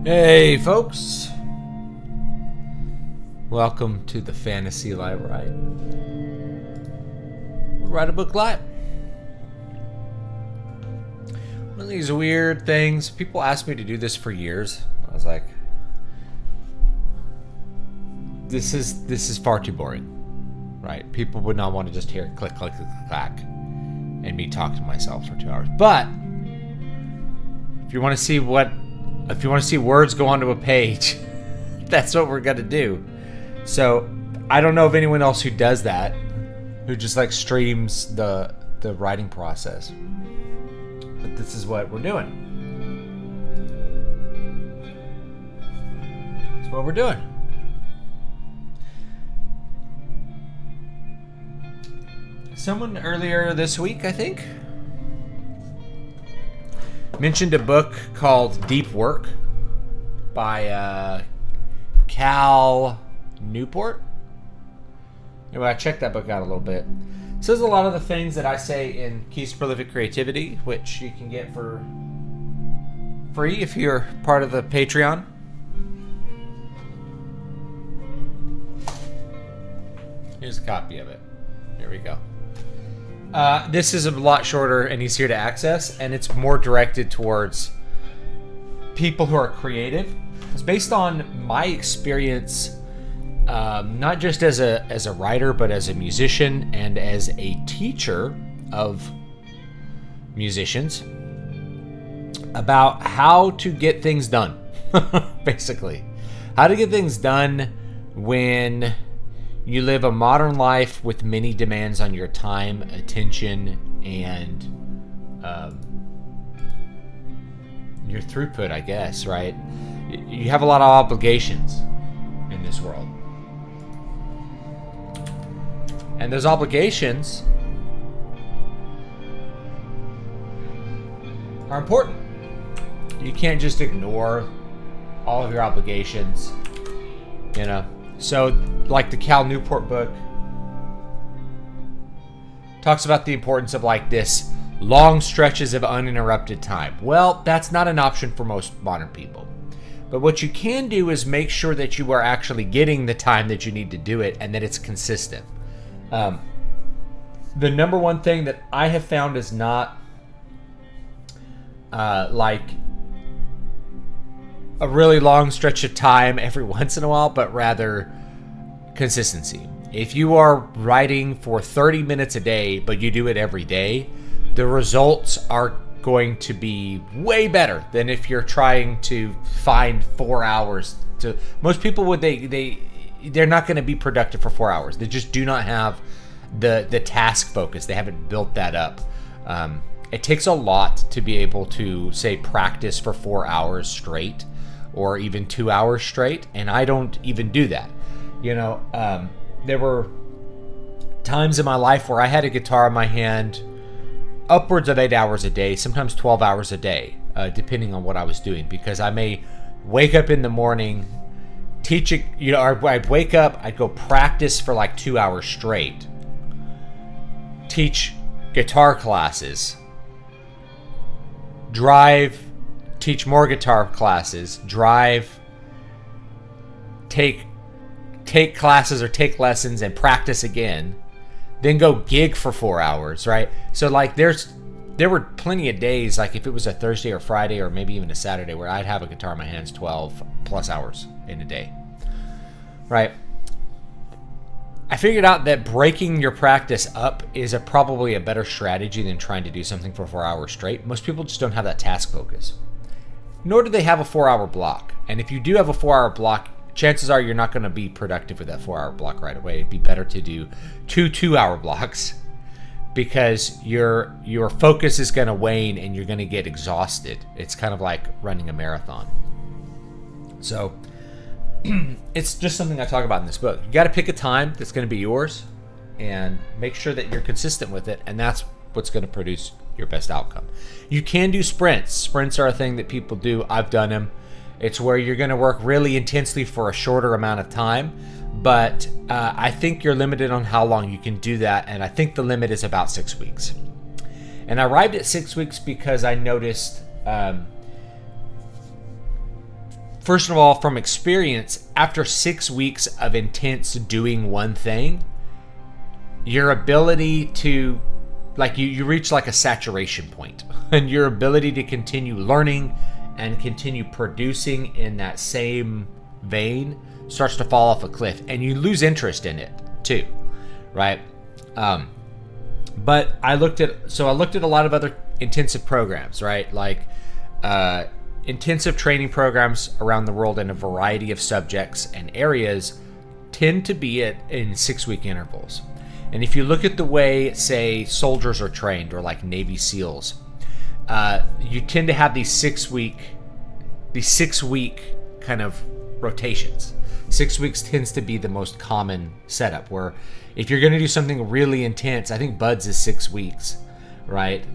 Hey folks, welcome to the Fantasy Livewrite. We'll write a book live. One of these weird things, people asked me to do this for years. I was like, this is far too boring, right? People would not want to just hear it click, click, click, clack, and me talk to myself for 2 hours. But if you want to see words go onto a page, that's what we're gonna do. So I don't know of anyone else who does that, who just like streams the writing process. But this is what we're doing. That's what we're doing. Someone earlier this week, I think, mentioned a book called Deep Work by Cal Newport. Anyway, I checked that book out a little bit. It says a lot of the things that I say in Keys to Prolific Creativity, which you can get for free if you're part of the Patreon. Here's a copy of it. There we go. This is a lot shorter and easier to access, and it's more directed towards people who are creative. It's based on my experience, not just as a writer, but as a musician and as a teacher of musicians, about how to get things done. Basically, how to get things done when you live a modern life with many demands on your time, attention, and your throughput, I guess, right? You have a lot of obligations in this world. And those obligations are important. You can't just ignore all of your obligations, you know? So, like the Cal Newport book talks about the importance of like this long stretches of uninterrupted time. Well, that's not an option for most modern people. But what you can do is make sure that you are actually getting the time that you need to do it and that it's consistent. The number one thing that I have found is not like a really long stretch of time every once in a while, but rather consistency. If you are writing for 30 minutes a day, but you do it every day, the results are going to be way better than if you're trying to find 4 hours to. Most people they're not going to be productive for 4 hours. They just do not have the task focus. They haven't built that up. It takes a lot to be able to, say, practice for 4 hours straight, or even 2 hours straight, and I don't even do that. You know, there were times in my life where I had a guitar in my hand upwards of 8 hours a day, sometimes 12 hours a day, depending on what I was doing, because I may wake up in the morning, teach it, you know, or I'd wake up, I'd go practice for like 2 hours straight, teach guitar classes, drive, teach more guitar classes, drive, take classes or take lessons and practice again, then go gig for 4 hours, right? So like there were plenty of days, like if it was a Thursday or Friday or maybe even a Saturday, where I'd have a guitar in my hands 12 plus hours in a day, right? I figured out that breaking your practice up is probably a better strategy than trying to do something for 4 hours straight. Most people just don't have that task focus, nor do they have a 4 hour block. And if you do have a 4 hour block, chances are you're not going to be productive with that 4 hour block right away. It'd be better to do two 2 hour blocks, because your focus is going to wane and you're going to get exhausted. It's kind of like running a marathon. So it's just something I talk about in this book. You got to pick a time that's going to be yours and make sure that you're consistent with it, and that's what's going to produce your best outcome. You can do sprints. Sprints are a thing that people do. I've done them. It's where you're going to work really intensely for a shorter amount of time, but I think you're limited on how long you can do that, and I think the limit is about 6 weeks. And I arrived at 6 weeks because I noticed first of all, from experience, after 6 weeks of intense doing one thing, your ability to, like, you reach like a saturation point, and your ability to continue learning and continue producing in that same vein starts to fall off a cliff, and you lose interest in it too, right? But I looked at a lot of other intensive programs, right? Like intensive training programs around the world in a variety of subjects and areas tend to be in 6-week intervals. And if you look at the way, say, soldiers are trained, or like Navy SEALs, you tend to have these 6-week kind of rotations. 6 weeks tends to be the most common setup, where if you're going to do something really intense, I think BUDS is 6 weeks, right?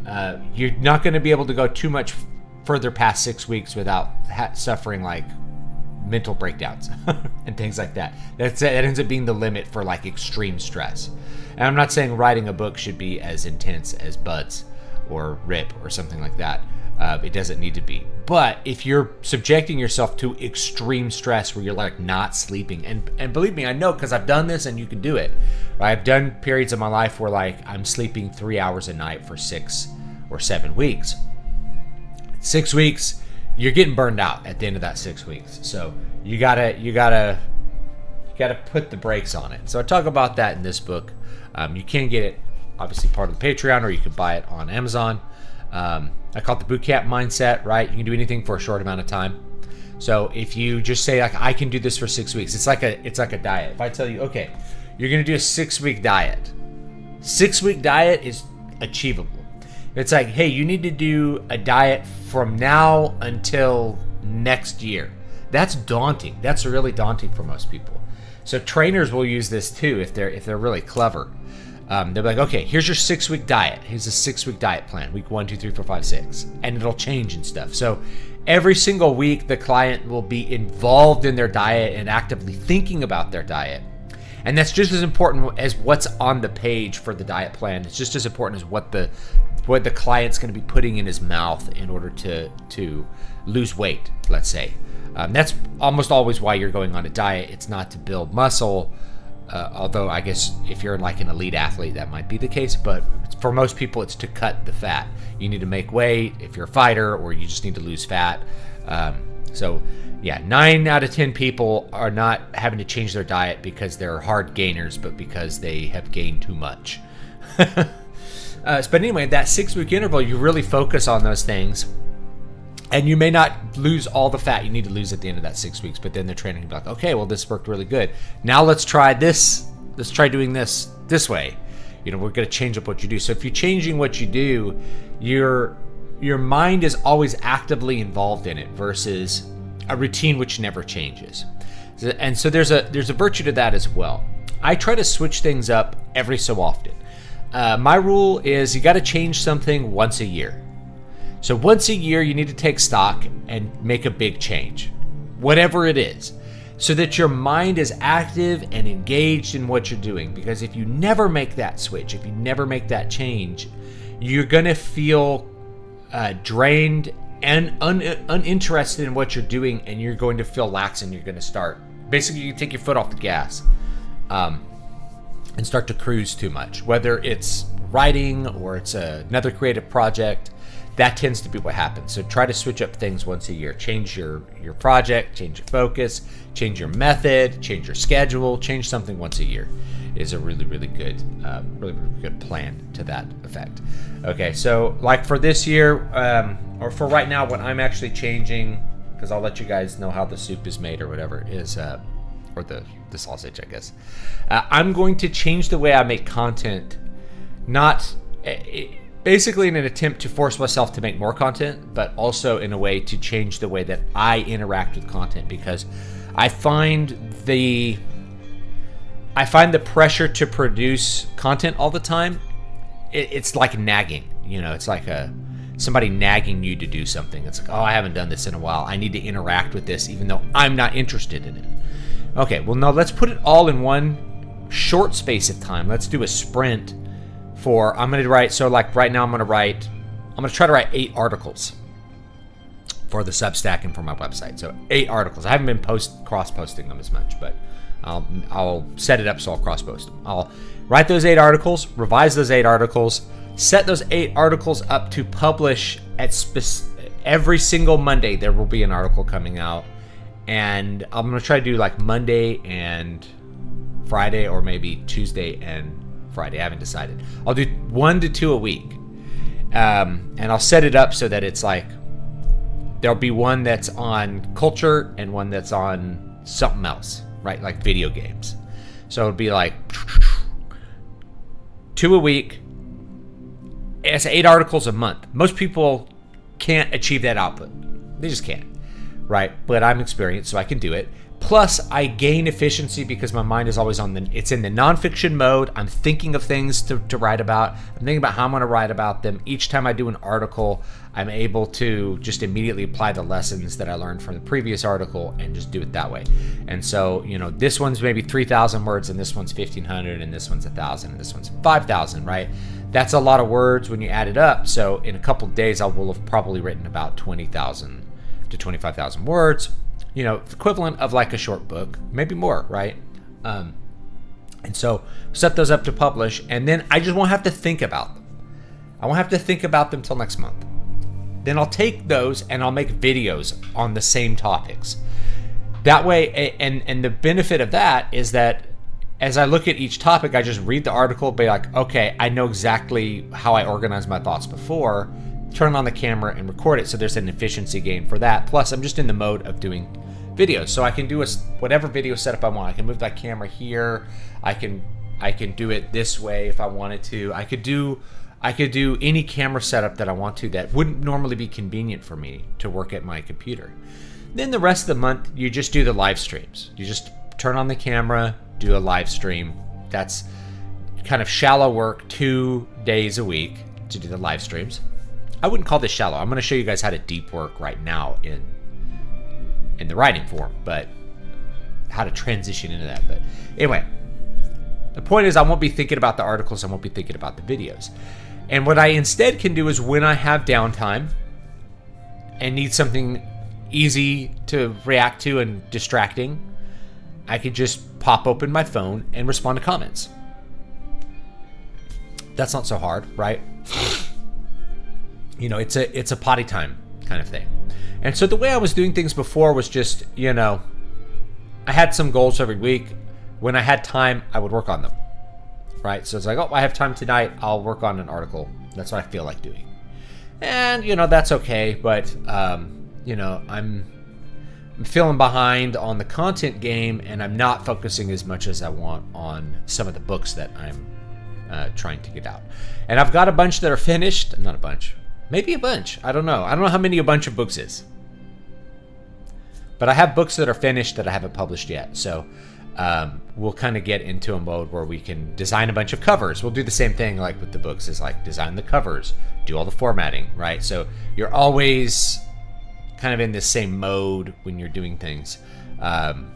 You're not going to be able to go too much further past 6 weeks without suffering like mental breakdowns and things like that. That ends up being the limit for like extreme stress. And I'm not saying writing a book should be as intense as BUDS or RIP or something like that. It doesn't need to be. But if you're subjecting yourself to extreme stress where you're like not sleeping, and believe me, I know, because I've done this, and you can do it. Right? I've done periods of my life where like I'm sleeping 3 hours a night for 6 or 7 weeks. 6 weeks, you're getting burned out at the end of that 6 weeks. So you gotta put the brakes on it. So I talk about that in this book. You can get it, obviously, part of the Patreon, or you can buy it on Amazon. I call it the bootcamp mindset, right? You can do anything for a short amount of time. So if you just say like, I can do this for 6 weeks, it's like a diet. If I tell you, okay, you're gonna do a 6-week diet. 6-week diet is achievable. It's like, hey, you need to do a diet from now until next year. That's daunting. That's really daunting for most people. So trainers will use this too if they're really clever. They'll be like, okay, here's your 6-week diet. Here's a 6-week diet plan. Week 1, 2, 3, 4, 5, 6. And it'll change and stuff. So every single week, the client will be involved in their diet and actively thinking about their diet. And that's just as important as what's on the page for the diet plan. It's just as important as what the client's going to be putting in his mouth in order to lose weight, let's say. That's almost always why you're going on a diet. It's not to build muscle. Although I guess if you're like an elite athlete, that might be the case. But for most people, it's to cut the fat. You need to make weight if you're a fighter, or you just need to lose fat. So yeah, 9 out of 10 people are not having to change their diet because they're hard gainers, but because they have gained too much. But anyway, that 6-week interval, you really focus on those things. And you may not lose all the fat you need to lose at the end of that 6 weeks, but then the trainer can be like, okay, well, this worked really good. Now let's try this. Let's try doing this way. We're going to change up what you do. So if you're changing what you do, your mind is always actively involved in it versus a routine which never changes. And so there's a virtue to that as well. I try to switch things up every so often. My rule is you got to change something once a year. So once a year, you need to take stock and make a big change, whatever it is, so that your mind is active and engaged in what you're doing. Because if you never make that switch, if you never make that change, you're going to feel drained and uninterested in what you're doing, and you're going to feel lax, and you're going to start, basically, you take your foot off the gas and start to cruise too much, whether it's writing or it's another creative project. That tends to be what happens. So try to switch up things once a year. Change your project, change your focus, change your method, change your schedule, change something once a year is a really, really good plan to that effect. Okay, so like for this year, or for right now, what I'm actually changing, because I'll let you guys know how the soup is made or whatever, is, or the sausage, I guess. I'm going to change the way I make content, not... basically in an attempt to force myself to make more content, but also in a way to change the way that I interact with content, because I find the pressure to produce content all the time, it's like nagging. It's like somebody nagging you to do something. It's like, oh, I haven't done this in a while. I need to interact with this even though I'm not interested in it. Okay, well, no, let's put it all in one short space of time. Let's do a sprint. I'm going to write, so like right now I'm going to try to write 8 articles for the Substack and for my website. So 8 articles. I haven't been cross-posting them as much, but I'll set it up so I'll cross-post them. I'll write those 8 articles, revise those 8 articles, set those 8 articles up to publish at every single Monday. There will be an article coming out, and I'm going to try to do like Monday and Friday, or maybe Tuesday and Friday. I haven't decided. I'll do 1 to 2 a week, and I'll set it up so that it's like there'll be one that's on culture and one that's on something else, right? Like video games. So it'll be like 2 a week. It's 8 articles a month. Most people can't achieve that output. They just can't, right? But I'm experienced, so I can do it. Plus, I gain efficiency because my mind is always it's in the nonfiction mode. I'm thinking of things to write about. I'm thinking about how I'm going to write about them. Each time I do an article, I'm able to just immediately apply the lessons that I learned from the previous article and just do it that way. And so, this one's maybe 3,000 words, and this one's 1,500, and this one's 1,000, and this one's 5,000, right? That's a lot of words when you add it up. So in a couple of days, I will have probably written about 20,000 to 25,000 words. Equivalent of like a short book, maybe more, right? And so set those up to publish, and then I just won't have to think about them. I won't have to think about them till next month. Then I'll take those and I'll make videos on the same topics. That way, and the benefit of that is that as I look at each topic, I just read the article, be like, okay, I know exactly how I organized my thoughts before, turn on the camera and record it. So there's an efficiency gain for that. Plus, I'm just in the mode of doing videos. So I can do whatever video setup I want. I can move that camera here. I can do it this way if I wanted to. I could do any camera setup that I want to that wouldn't normally be convenient for me to work at my computer. Then the rest of the month, you just do the live streams. You just turn on the camera, do a live stream. That's kind of shallow work, 2 days a week to do the live streams. I wouldn't call this shallow. I'm going to show you guys how to deep work right now in the writing form, but how to transition into that. But anyway, the point is I won't be thinking about the articles. I won't be thinking about the videos. And what I instead can do is when I have downtime and need something easy to react to and distracting, I could just pop open my phone and respond to comments. That's not so hard, right? It's a potty time kind of thing. And so the way I was doing things before was just, I had some goals every week. When I had time, I would work on them, right? So it's like, I have time tonight, I'll work on an article. That's what I feel like doing. And, that's okay, but, I'm feeling behind on the content game, and I'm not focusing as much as I want on some of the books that I'm trying to get out. And I've got a bunch that are finished. Not a bunch. Maybe a bunch. I don't know. I don't know how many a bunch of books is. But I have books that are finished that I haven't published yet. So we'll kind of get into a mode where we can design a bunch of covers. We'll do the same thing like with the books, is like design the covers, do all the formatting, right? So you're always kind of in this same mode when you're doing things. And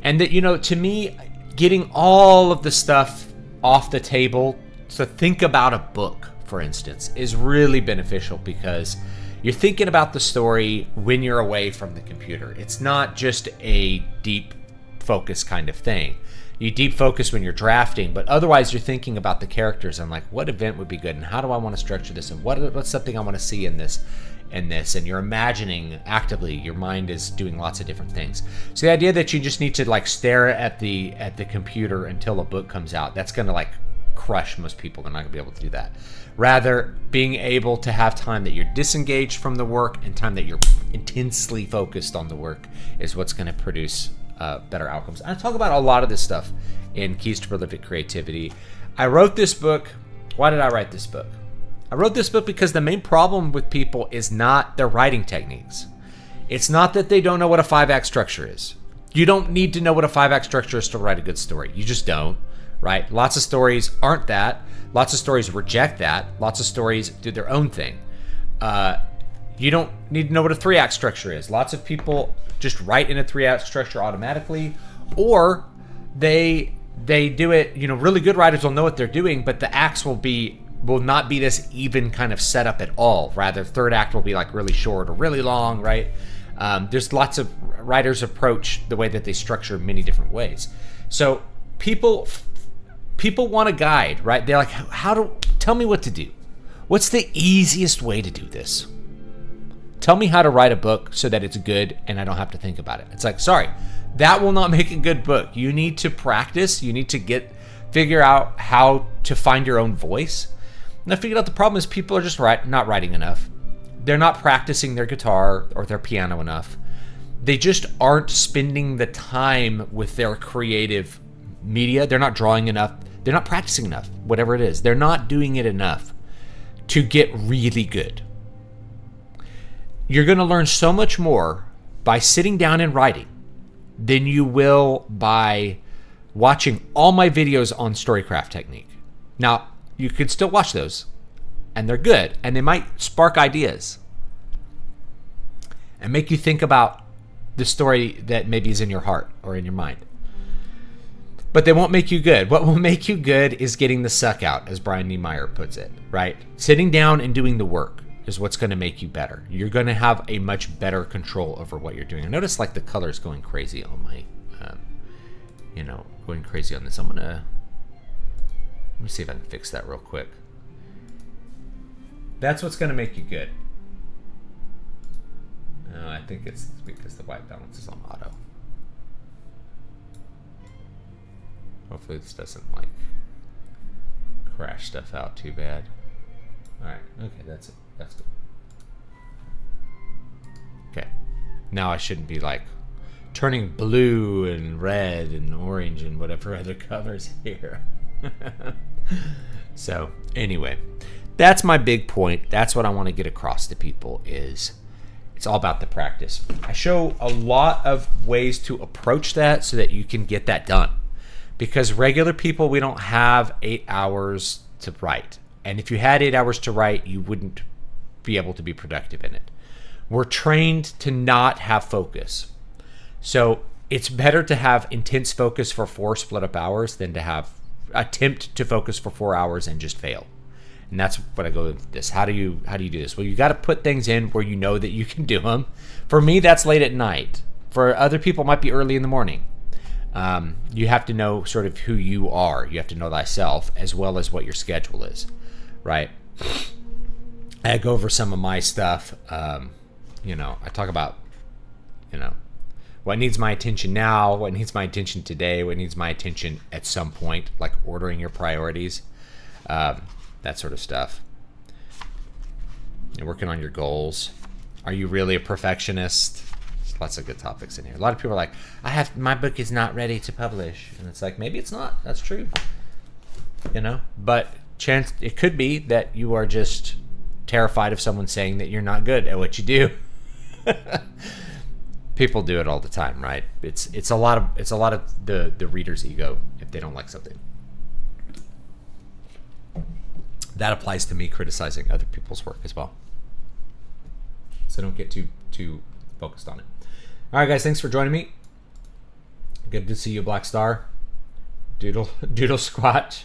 that, to me, getting all of the stuff off the table to think about a book, for instance, is really beneficial because you're thinking about the story when you're away from the computer. It's not just a deep focus kind of thing. You deep focus when you're drafting, but otherwise you're thinking about the characters and like, what event would be good and how do I want to structure this and what's something I want to see in this, and you're imagining actively. Your mind is doing lots of different things. So the idea that you just need to like stare at the computer until a book comes out, that's going to like crush most people. They're not going to be able to do that. Rather, being able to have time that you're disengaged from the work and time that you're intensely focused on the work is what's going to produce better outcomes. I talk about a lot of this stuff in Keys to Prolific Creativity. I wrote this book. Why did I write this book? I wrote this book because the main problem with people is not their writing techniques. It's not that they don't know what a 5-act structure is. You don't need to know what a 5-act structure is to write a good story. You just don't, right? Lots of stories aren't that. Lots of stories reject that. Lots of stories do their own thing. You don't need to know what a 3-act structure is. Lots of people just write in a 3-act structure automatically, or they do it. Really good writers will know what they're doing, but the acts will be will not be this even kind of setup at all. Rather, third act will be like really short or really long, right? There's lots of writers approach the way that they structure many different ways. So people want a guide, right? They're like, tell me what to do. What's the easiest way to do this? Tell me how to write a book so that it's good and I don't have to think about it. It's like, sorry, that will not make a good book. You need to practice. You need to figure out how to find your own voice. And I figured out the problem is people are just not writing enough. They're not practicing their guitar or their piano enough. They just aren't spending the time with their creative media. They're not drawing enough. They're not practicing enough, whatever it is. They're not doing it enough to get really good. You're going to learn so much more by sitting down and writing than you will by watching all my videos on storycraft technique. Now, you can still watch those, and they're good, and they might spark ideas and make you think about the story that maybe is in your heart or in your mind. But they won't make you good. What will make you good is getting the suck out, as Brian Niemeyer puts it, right? Sitting down and doing the work is what's going to make you better. You're going to have a much better control over what you're doing. I notice like the color's going crazy on my, going crazy on this. Let me see if I can fix that real quick. That's what's going to make you good. I think it's because the white balance is on auto. Hopefully this doesn't like crash stuff out too bad. Alright, okay, that's it. That's good. Okay. Now I shouldn't be like turning blue and red and orange and whatever other colors here. So, anyway, that's my big point. That's what I want to get across to people is it's all about the practice. I show a lot of ways to approach that so that you can get that done. Because regular people, we don't have 8 hours to write. And if you had 8 hours to write, you wouldn't be able to be productive in it. We're trained to not have focus. So it's better to have intense focus for 4 split up hours than to attempt to focus for 4 hours and just fail. And that's what I go with this. How do you do this? Well, you got to put things in where you know that you can do them. For me, that's late at night. For other people, it might be early in the morning. You have to know sort of who you are. You have to know thyself as well as what your schedule is, right? I go over some of my stuff. I talk about, what needs my attention now, what needs my attention today, what needs my attention at some point, like ordering your priorities, that sort of stuff. You're working on your goals. Are you really a perfectionist? Lots of good topics in here. A lot of people are like, my book is not ready to publish. And it's like, maybe it's not. That's true. But it could be that you are just terrified of someone saying that you're not good at what you do. People do it all the time, right? It's a lot of the reader's ego if they don't like something. That applies to me criticizing other people's work as well. So don't get too focused on it. All right, guys, thanks for joining me. Good to see you, Black Star. Doodle Squat.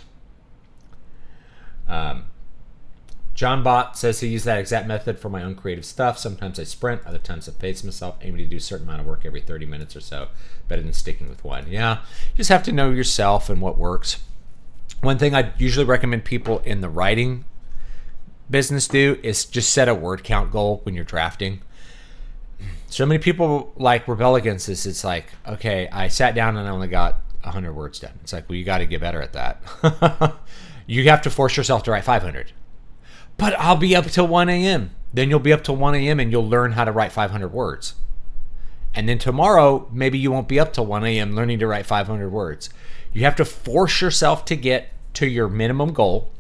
John Bott says he used that exact method for my own creative stuff. Sometimes I sprint, other times I pace myself, aiming to do a certain amount of work every 30 minutes or so, better than sticking with one. Yeah, you just have to know yourself and what works. One thing I usually recommend people in the writing business do is just set a word count goal when you're drafting. So many people rebel against this. It's like, okay, I sat down and I only got 100 words done. It's like, well, you got to get better at that. You have to force yourself to write 500. But I'll be up till 1 a.m. Then you'll be up till 1 a.m. and you'll learn how to write 500 words. And then tomorrow, maybe you won't be up till 1 a.m. learning to write 500 words. You have to force yourself to get to your minimum goal.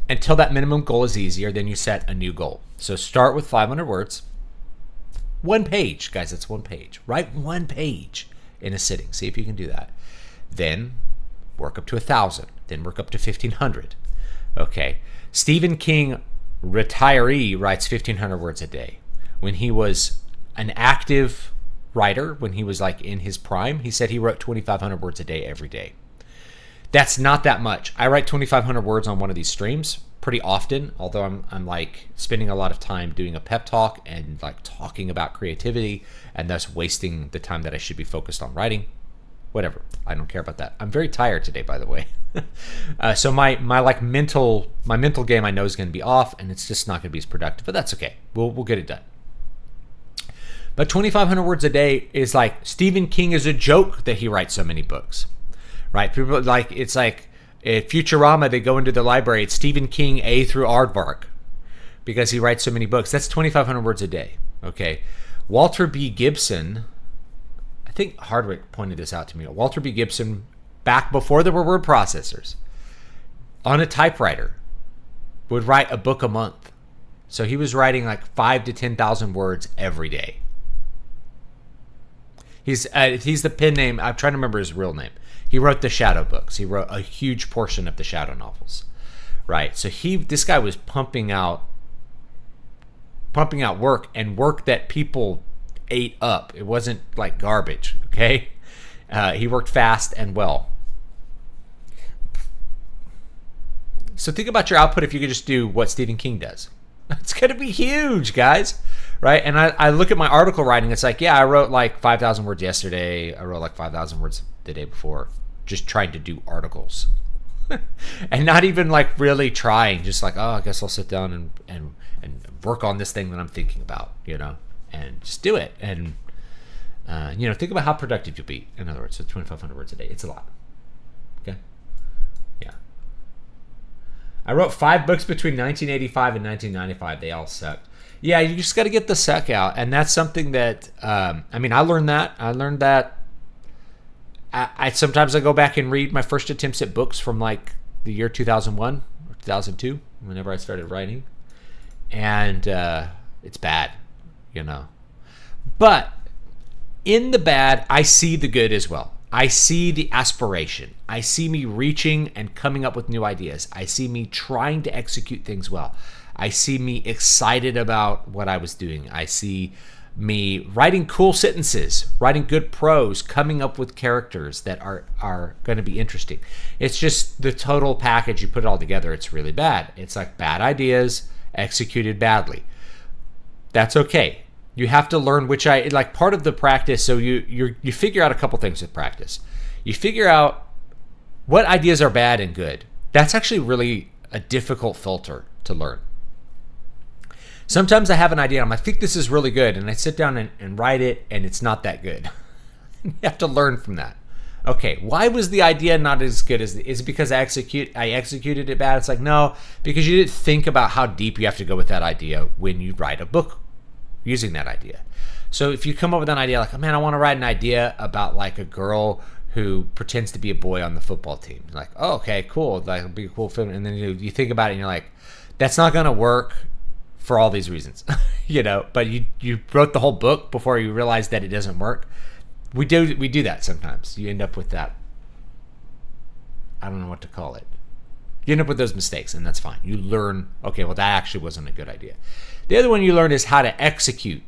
Until that minimum goal is easier, then you set a new goal. So start with 500 words. 1 page, guys, that's 1 page. Write 1 page in a sitting. See if you can do that. Then work up to 1,000. Then work up to 1,500. Okay. Stephen King, retiree, writes 1,500 words a day. When he was an active writer, when he was in his prime, he said he wrote 2,500 words a day every day. That's not that much. I write 2,500 words on one of these streams pretty often, although I'm like spending a lot of time doing a pep talk and like talking about creativity, and thus wasting the time that I should be focused on writing. Whatever, I don't care about that. I'm very tired today, by the way. So my mental game I know is going to be off, and it's just not going to be as productive. But that's okay. We'll get it done. But 2,500 words a day is like Stephen King is a joke that he writes so many books, right? People like it's like at Futurama, they go into the library. It's Stephen King A through Aardvark because he writes so many books. That's 2,500 words a day. Okay, Walter B. Gibson. I think Hardwick pointed this out to me. Walter B. Gibson, back before there were word processors, on a typewriter, would write a book a month. So he was writing like 5,000 to 10,000 words every day. He's the pen name. I'm trying to remember his real name. He wrote the Shadow books. He wrote a huge portion of the Shadow novels, right? So this guy was pumping out work, and work that people ate up. It wasn't like garbage. Okay, he worked fast and well. So think about your output if you could just do what Stephen King does. It's going to be huge, guys. Right? And I look at my article writing. It's like, yeah, I wrote like 5,000 words yesterday. I wrote like 5,000 words the day before, just trying to do articles. And not even like really trying, just like, oh, I guess I'll sit down and work on this thing that I'm thinking about, and just do it. And, think about how productive you'll be. In other words, so 2,500 words a day. It's a lot. Okay? Yeah. I wrote 5 books between 1985 and 1995. They all sucked. Yeah, you just got to get the suck out. And that's something that, I learned that. I sometimes I go back and read my first attempts at books from like the year 2001 or 2002, whenever I started writing. And it's bad, But in the bad, I see the good as well. I see the aspiration. I see me reaching and coming up with new ideas. I see me trying to execute things well. I see me excited about what I was doing. I see me writing cool sentences, writing good prose, coming up with characters that are going to be interesting. It's just the total package. You put it all together, it's really bad. It's like bad ideas executed badly. That's okay. You have to learn part of the practice. So you figure out a couple things with practice. You figure out what ideas are bad and good. That's actually really a difficult filter to learn. Sometimes I have an idea, I think this is really good, and I sit down and write it, and it's not that good. You have to learn from that. Okay, why was the idea not as good is it because I executed it bad? It's like, no, because you didn't think about how deep you have to go with that idea when you write a book using that idea. So if you come up with an idea like, oh, man, I want to write an idea about like a girl who pretends to be a boy on the football team. Like, oh, okay, cool. That'll be a cool film. And then you think about it and you're like, that's not going to work for all these reasons, but you wrote the whole book before you realize that it doesn't work. We do that sometimes. You end up with that. I don't know what to call it. You end up with those mistakes, and that's fine. You learn, okay, well, that actually wasn't a good idea. The other one you learn is how to execute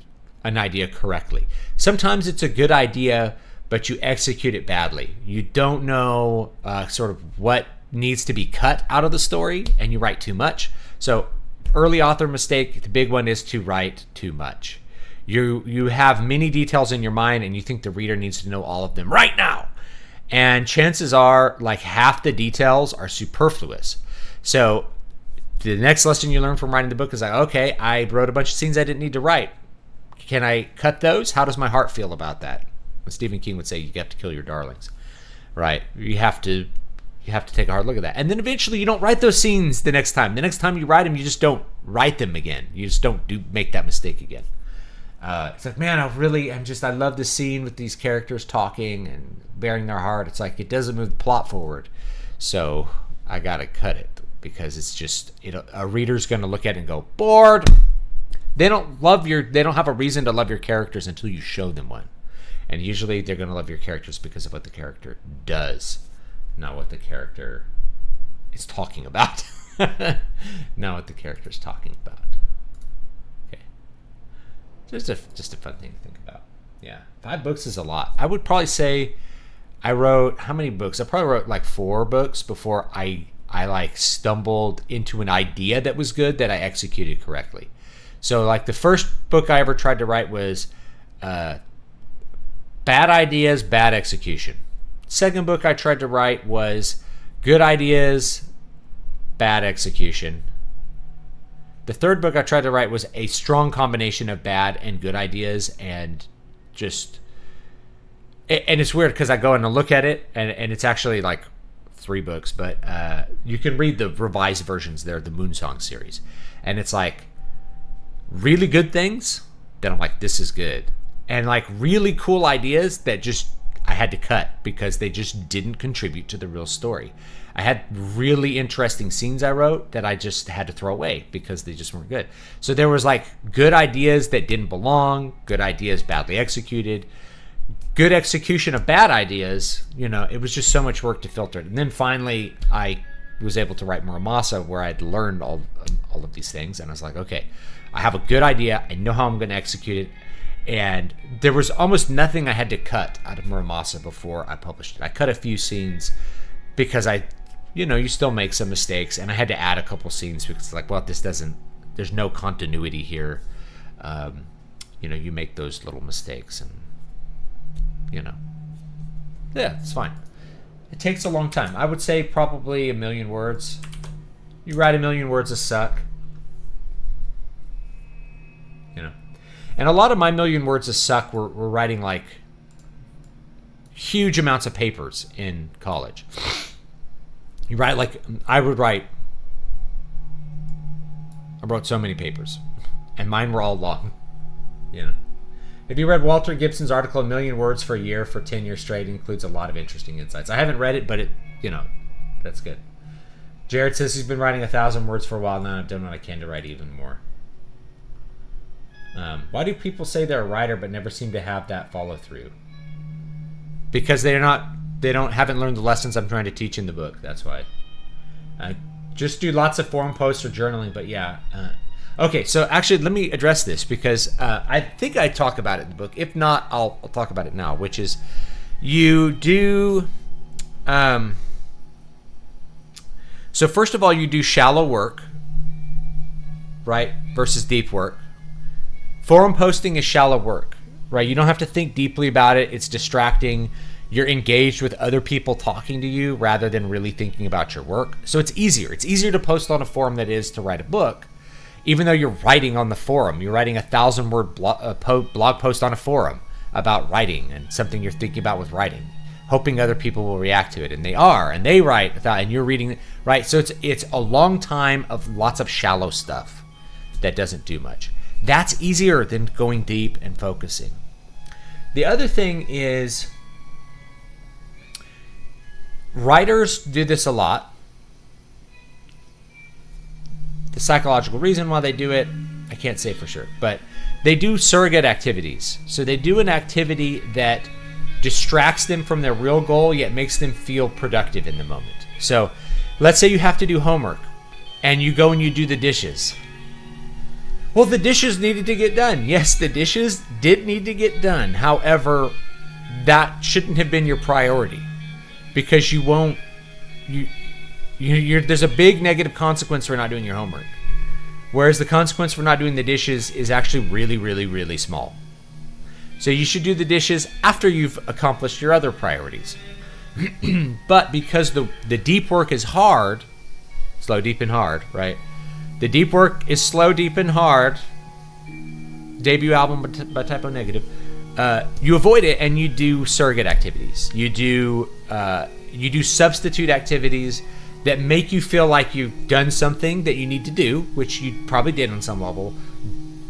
an idea correctly. Sometimes it's a good idea, but you execute it badly. You don't know sort of what needs to be cut out of the story, and you write too much. So early author mistake, the big one is to write too much. You have many details in your mind, and you think the reader needs to know all of them right now. And chances are like half the details are superfluous. So the next lesson you learn from writing the book is like, okay, I wrote a bunch of scenes I didn't need to write. Can I cut those? How does my heart feel about that? When Stephen King would say, you have to kill your darlings, right? You have to take a hard look at that. And then eventually you don't write those scenes the next time. The next time you write them, you just don't write them again. You just don't make that mistake again. It's like, man, I love this scene with these characters talking and bearing their heart. It's like, it doesn't move the plot forward. So I got to cut it because it's just, a reader's going to look at it and go, bored. They don't have a reason to love your characters until you show them one. And usually they're going to love your characters because of what the character does, not what the character is talking about. Not what the character is talking about. Okay. Just a fun thing to think about. Yeah. 5 books is a lot. I would probably say I wrote, how many books? I probably wrote like 4 books before I like stumbled into an idea that was good that I executed correctly. So like the first book I ever tried to write was bad ideas, bad execution. Second book I tried to write was good ideas, bad execution. The third book I tried to write was a strong combination of bad and good ideas, and just, and it's weird because I go and look at it, and it's actually like 3 books, but you can read the revised versions there, the Moonsong series, and it's like really good things that I'm like, this is good, and like really cool ideas that just I had to cut because they just didn't contribute to the real story. I had really interesting scenes I wrote that I just had to throw away because they just weren't good. So there was like good ideas that didn't belong, good ideas badly executed, good execution of bad ideas. You know, it was just so much work to filter it. And then finally I was able to write Muramasa, where I'd learned all of these things, and I was like, okay, I have a good idea, I know how I'm going to execute it. And there was almost nothing I had to cut out of Muramasa before I published it. I cut a few scenes because you still make some mistakes, and I had to add a couple scenes because it's like, well, there's no continuity here. You make those little mistakes, and yeah, it's fine. It takes a long time. I would say probably 1 million words. You write 1 million words a suck. And a lot of my 1 million words a suck were writing like huge amounts of papers in college. You write I wrote so many papers, and mine were all long. Have you read Walter Gibson's article, 1 million words for a year for 10 years straight? It includes a lot of interesting insights. I haven't read it, but that's good. Jared says he's been writing 1,000 words for a while now. I've done what I can to write even more. Why do people say they're a writer but never seem to have that follow through? Because haven't learned the lessons I'm trying to teach in the book. That's why. Just do lots of forum posts or journaling, but yeah. Okay, so actually let me address this because I think I talk about it in the book. If not, I'll talk about it now, which is you do... so first of all, you do shallow work, right, versus deep work. Forum posting is shallow work, right? You don't have to think deeply about it. It's distracting. You're engaged with other people talking to you rather than really thinking about your work. So it's easier. It's easier to post on a forum than it is to write a book, even though you're writing on the forum. You're writing 1,000-word blog post on a forum about writing and something you're thinking about with writing, hoping other people will react to it. And they are, and they write, and you're reading, right? So it's a long time of lots of shallow stuff that doesn't do much. That's easier than going deep and focusing. The other thing is, writers do this a lot. The psychological reason why they do it, I can't say for sure, but they do surrogate activities. So they do an activity that distracts them from their real goal, yet makes them feel productive in the moment. So let's say you have to do homework, and you go and you do the dishes. Well, the dishes needed to get done. Yes, the dishes did need to get done. However, that shouldn't have been your priority, because there's a big negative consequence for not doing your homework. Whereas the consequence for not doing the dishes is actually really, really, really small. So you should do the dishes after you've accomplished your other priorities. But because the deep work is hard, slow, deep, and hard, right? The deep work is slow, deep, and hard. Debut album by Typo Negative. You avoid it and you do surrogate activities. You do substitute activities that make you feel like you've done something that you need to do, which you probably did on some level,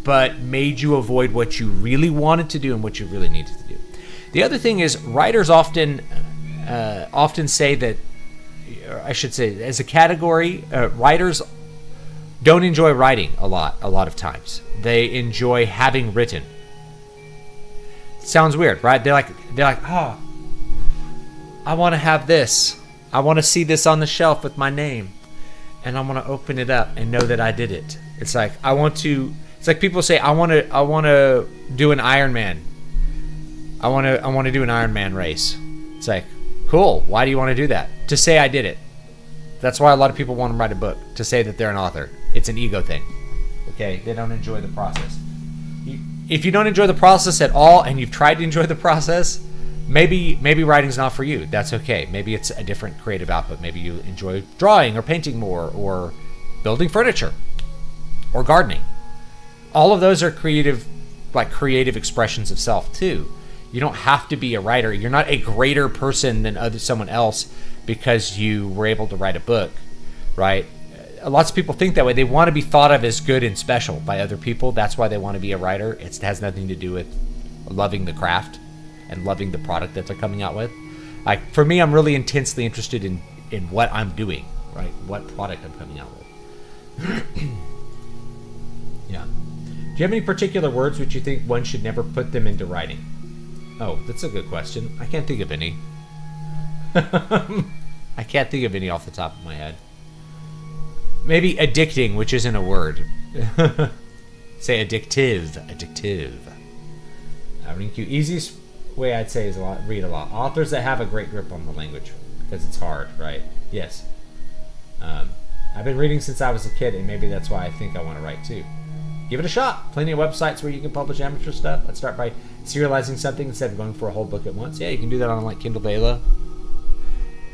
but made you avoid what you really wanted to do and what you really needed to do. The other thing is, writers often say that, or I should say, as a category, writers don't enjoy writing a lot of times. They enjoy having written. Sounds weird, right? They're like, oh, I want to have this. I want to see this on the shelf with my name, and I want to open it up and know that I did it. It's like It's like people say, I want to do an Ironman. I want to do an Ironman race. It's like, Cool. Why do you want to do that? To say I did it. That's why a lot of people want to write a book, to say that they're an author. It's an ego thing. Okay? They don't enjoy the process. If you don't enjoy the process at all and you've tried to enjoy the process, maybe writing's not for you. That's okay. Maybe it's a different creative output. Maybe you enjoy drawing or painting more, or building furniture or gardening. All of those are creative expressions of self too. You don't have to be a writer. You're not a greater person than someone else because you were able to write a book, right? Lots of people think that way. They want to be thought of as good and special by other people. That's why they want to be a writer. It has nothing to do with loving the craft and loving the product that they're coming out with. Like, for me, I'm really intensely interested in what I'm doing, right? What product I'm coming out with. Yeah. Do you have any particular words which you think one should never put them into writing? Oh, that's a good question. I can't think of any. I can't think of any off the top of my head. Maybe addicting, which isn't a word. Say addictive. Addictive. Easiest way I'd say is read a lot. Authors that have a great grip on the language, because it's hard, right? Yes. I've been reading since I was a kid, and maybe that's why I think I want to write too. Give it a shot. Plenty of websites where you can publish amateur stuff. Let's start by serializing something instead of going for a whole book at once. Yeah, you can do that on like Kindle Vela,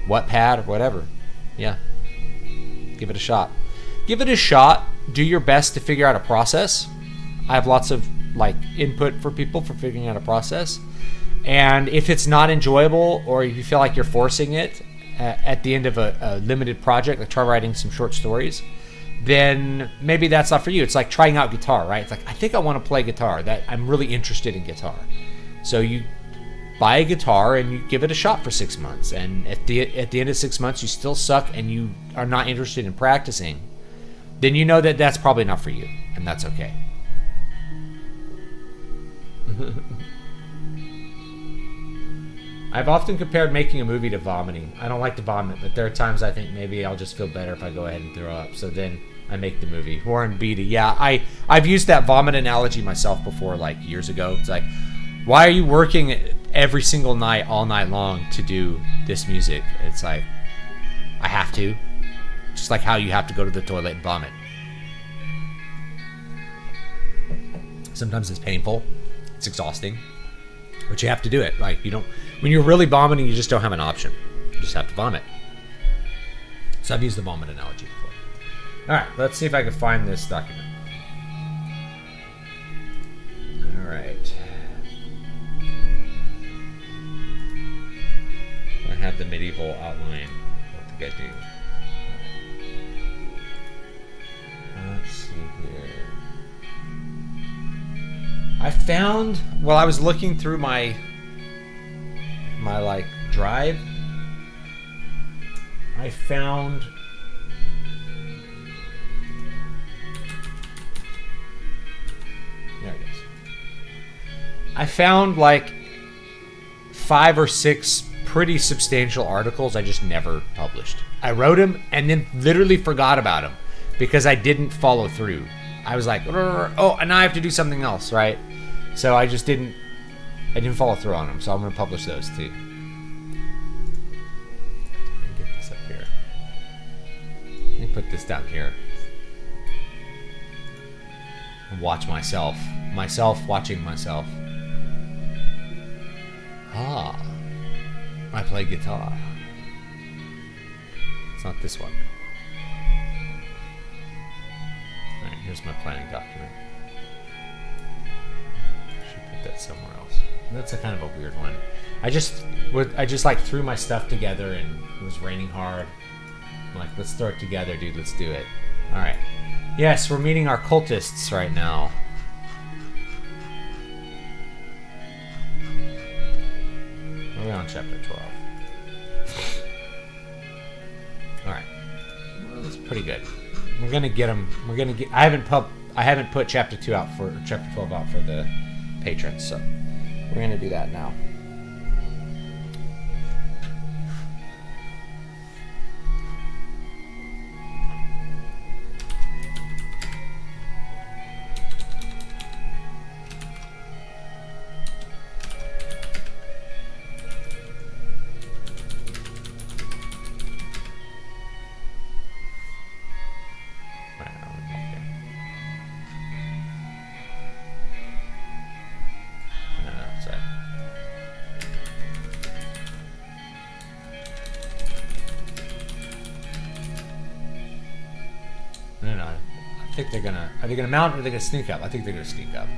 Wattpad, or whatever. Yeah. Give it a shot. Give it a shot. Do your best to figure out a process. I have lots of input for people for figuring out a process. And if it's not enjoyable, or if you feel like you're forcing it at the end of a limited project, like try writing some short stories, then maybe that's not for you. It's like trying out guitar, right? It's like, I think I want to play guitar. That I'm really interested in guitar. So you buy a guitar and you give it a shot for 6 months. And at the end of 6 months, you still suck and you are not interested in practicing. Then you know that that's probably not for you, and that's okay. I've often compared making a movie to vomiting. I don't like to vomit, but there are times I think maybe I'll just feel better if I go ahead and throw up. So then I make the movie. Warren Beatty. Yeah, I've used that vomit analogy myself before, years ago. It's like, why are you working every single night, all night long to do this music? It's like, I have to. Just like how you have to go to the toilet and vomit. Sometimes it's painful. It's exhausting. But you have to do it. When you're really vomiting, you just don't have an option. You just have to vomit. So I've used the vomit analogy before. All right, let's see if I can find this document. All right. I have the medieval outline. What did I do? Let's see here. I found, while I was looking through my drive, I found there it is. I found 5 or 6 pretty substantial articles I just never published. I wrote them and then literally forgot about them because I didn't follow through. I was like, oh, and now I have to do something else, right? So I didn't follow through on them, so I'm going to publish those too. Let me get this up here. Let me put this down here. And watch myself. Myself watching myself. Ah. I play guitar. It's not this one. Alright, here's my planning document. That somewhere else. That's a kind of a weird one. I just threw my stuff together and it was raining hard. I'm like, let's throw it together, dude. Let's do it. All right. Yes, we're meeting our cultists right now. We're on chapter 12. All right. Well, that's pretty good. We're gonna get them. I haven't put chapter 12 out for the patrons, so we're going to do that now. think they're gonna. Are they gonna mount or are they gonna sneak up? I think they're gonna sneak up.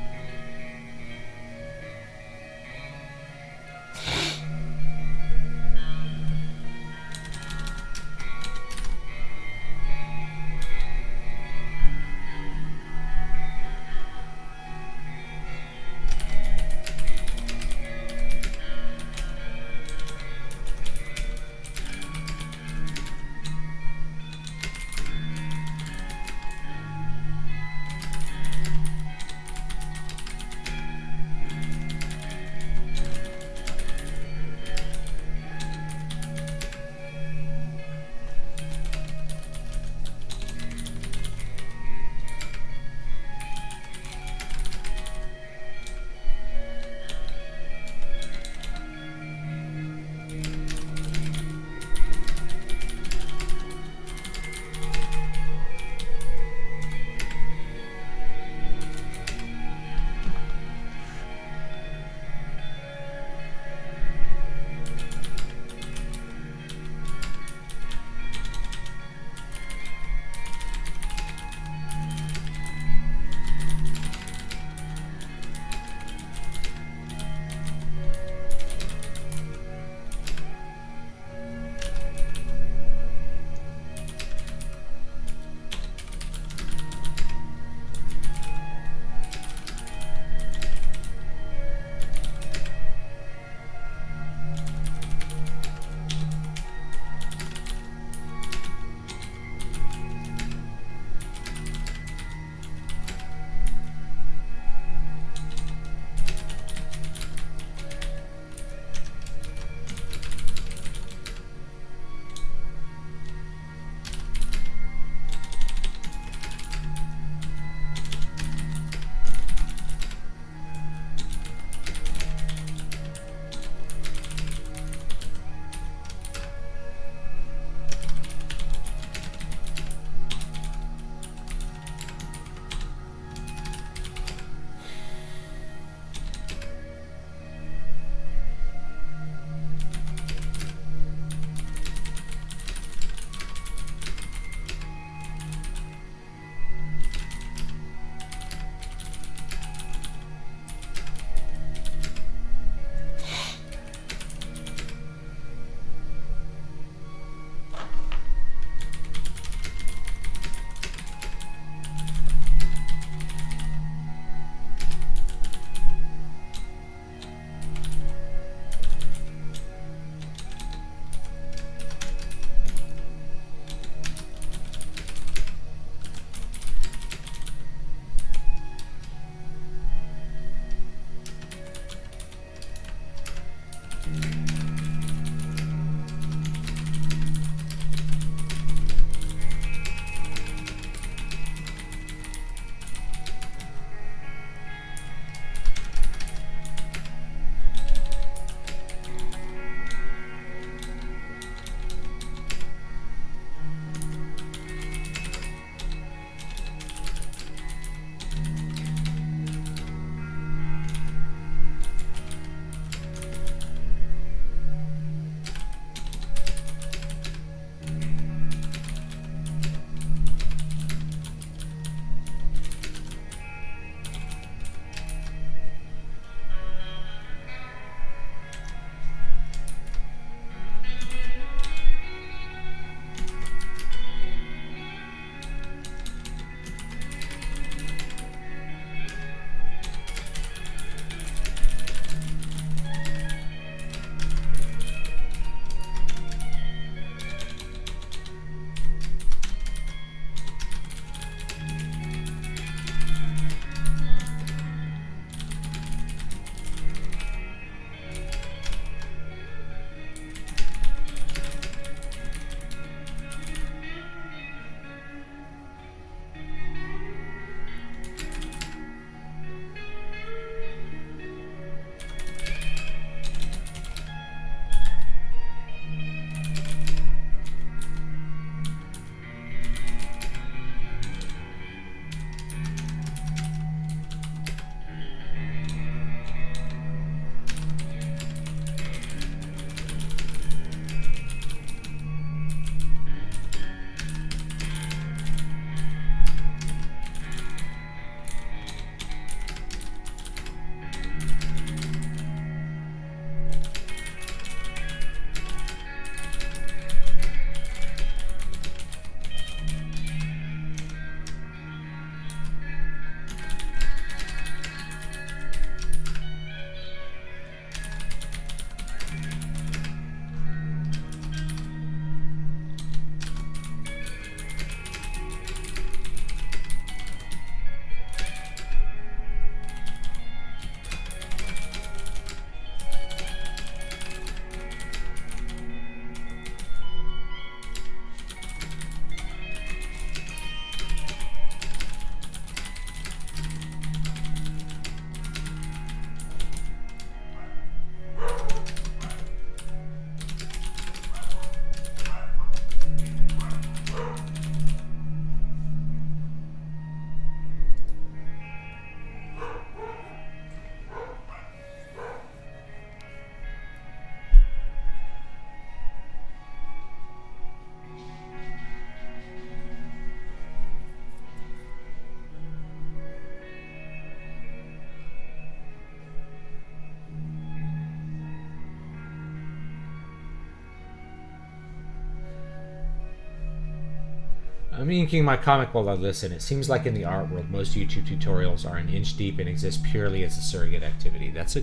I'm inking my comic while I listen. It seems like in the art world, most YouTube tutorials are an inch deep and exist purely as a surrogate activity. That's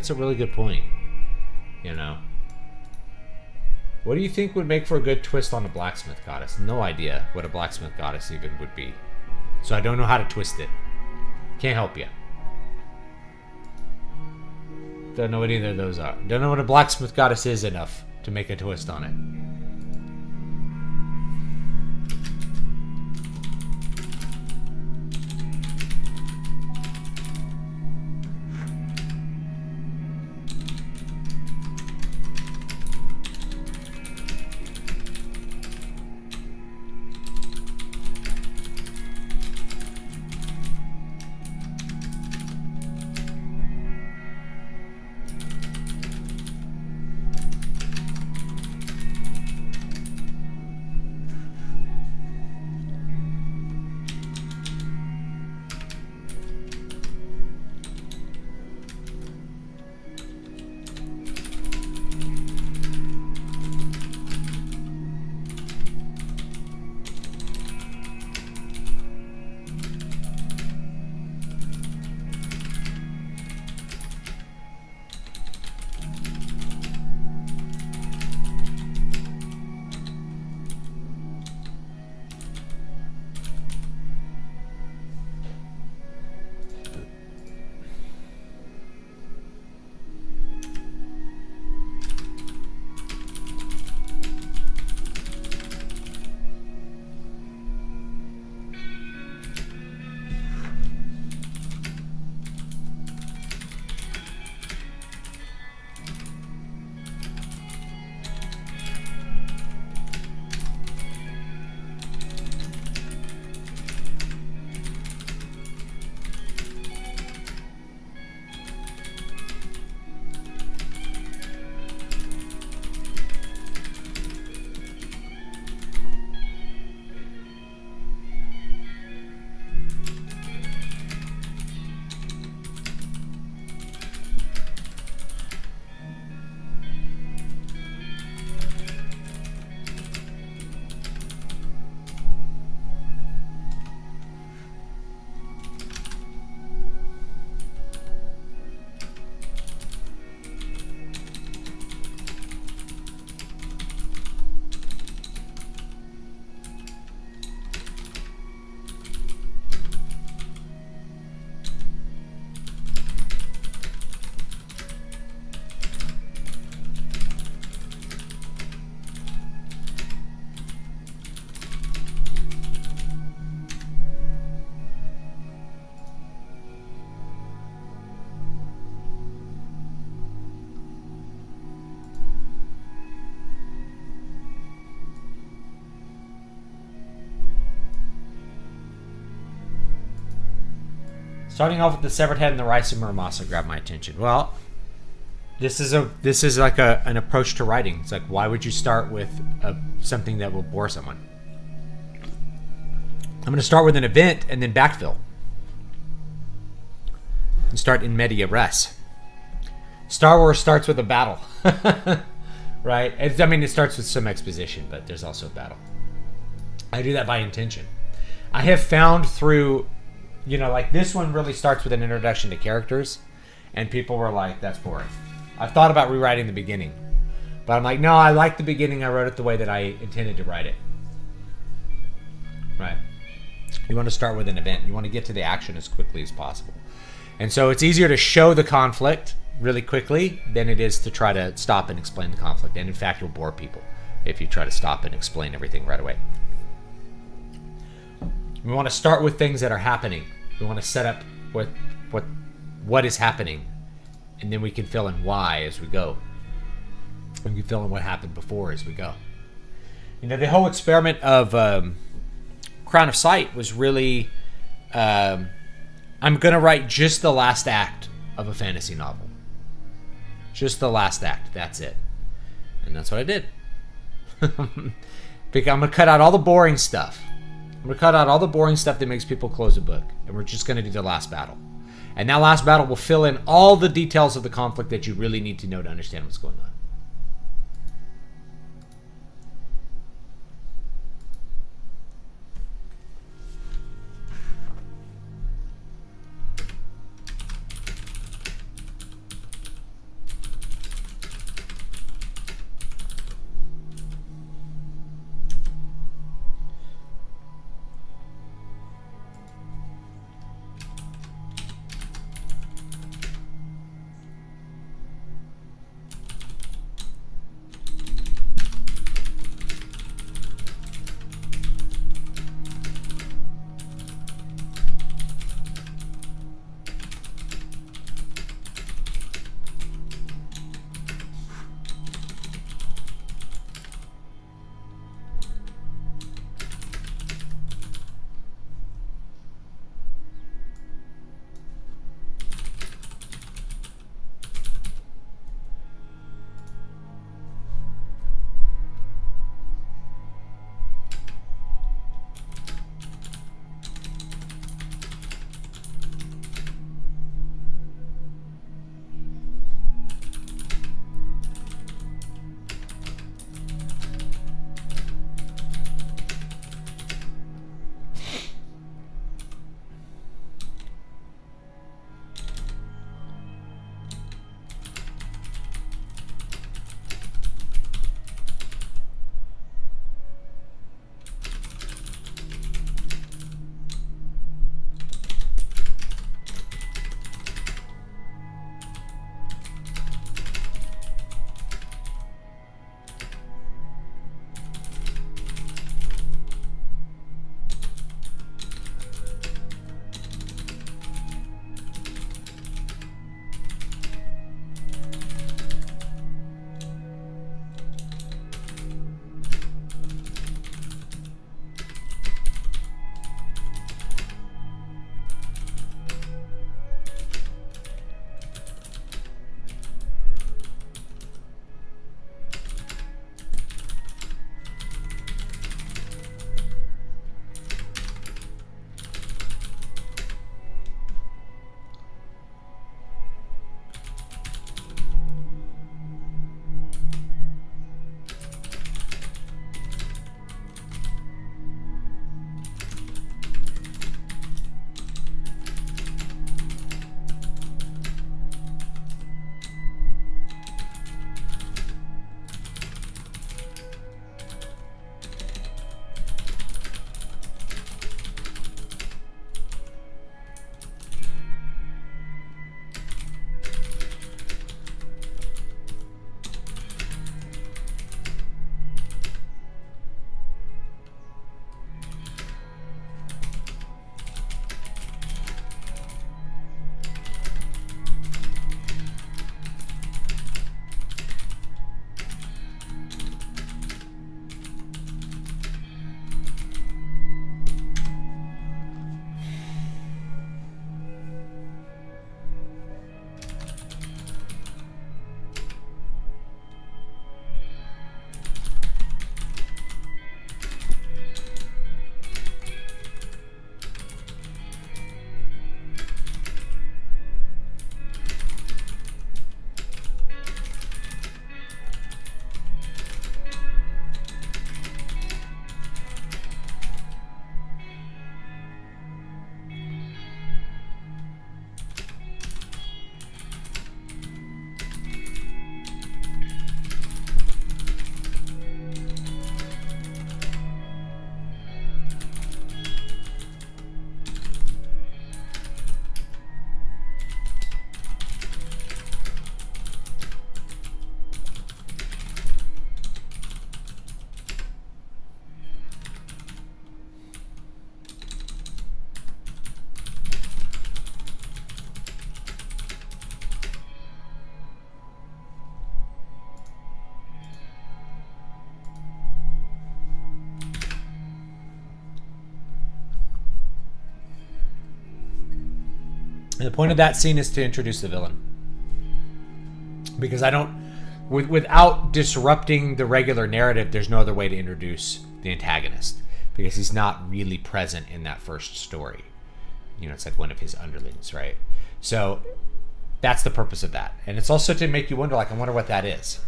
a really good point. You know. What do you think would make for a good twist on a blacksmith goddess? No idea what a blacksmith goddess even would be. So I don't know how to twist it. Can't help you. Don't know what either of those are. Don't know what a blacksmith goddess is enough to make a twist on it. Starting off with the severed head and the rhizomer also grabbed my attention. Well, this is like an approach to writing. It's like, why would you start with something that will bore someone? I'm going to start with an event and then backfill. And start in media res. Star Wars starts with a battle, right? It starts with some exposition, but there's also a battle. I do that by intention. I have found through, like this one really starts with an introduction to characters, and people were like, that's boring. I've thought about rewriting the beginning, but I'm like, no, I like the beginning. I wrote it the way that I intended to write it. Right. You want to start with an event. You want to get to the action as quickly as possible. And so it's easier to show the conflict really quickly than it is to try to stop and explain the conflict. And in fact, you'll bore people if you try to stop and explain everything right away. We want to start with things that are happening. We want to set up what is happening, and then we can fill in why as we go. And we can fill in what happened before as we go. The whole experiment of Crown of Sight was really, I'm going to write just the last act of a fantasy novel. Just the last act. That's it. And that's what I did. I'm going to cut out all the boring stuff. I'm going to cut out all the boring stuff that makes people close a book. And we're just going to do the last battle. And that last battle will fill in all the details of the conflict that you really need to know to understand what's going on. And the point of that scene is to introduce the villain. Because I don't... Without disrupting the regular narrative, there's no other way to introduce the antagonist. Because he's not really present in that first story. You know, it's like one of his underlings, right? So that's the purpose of that. And it's also to make you wonder, like, I wonder what that is.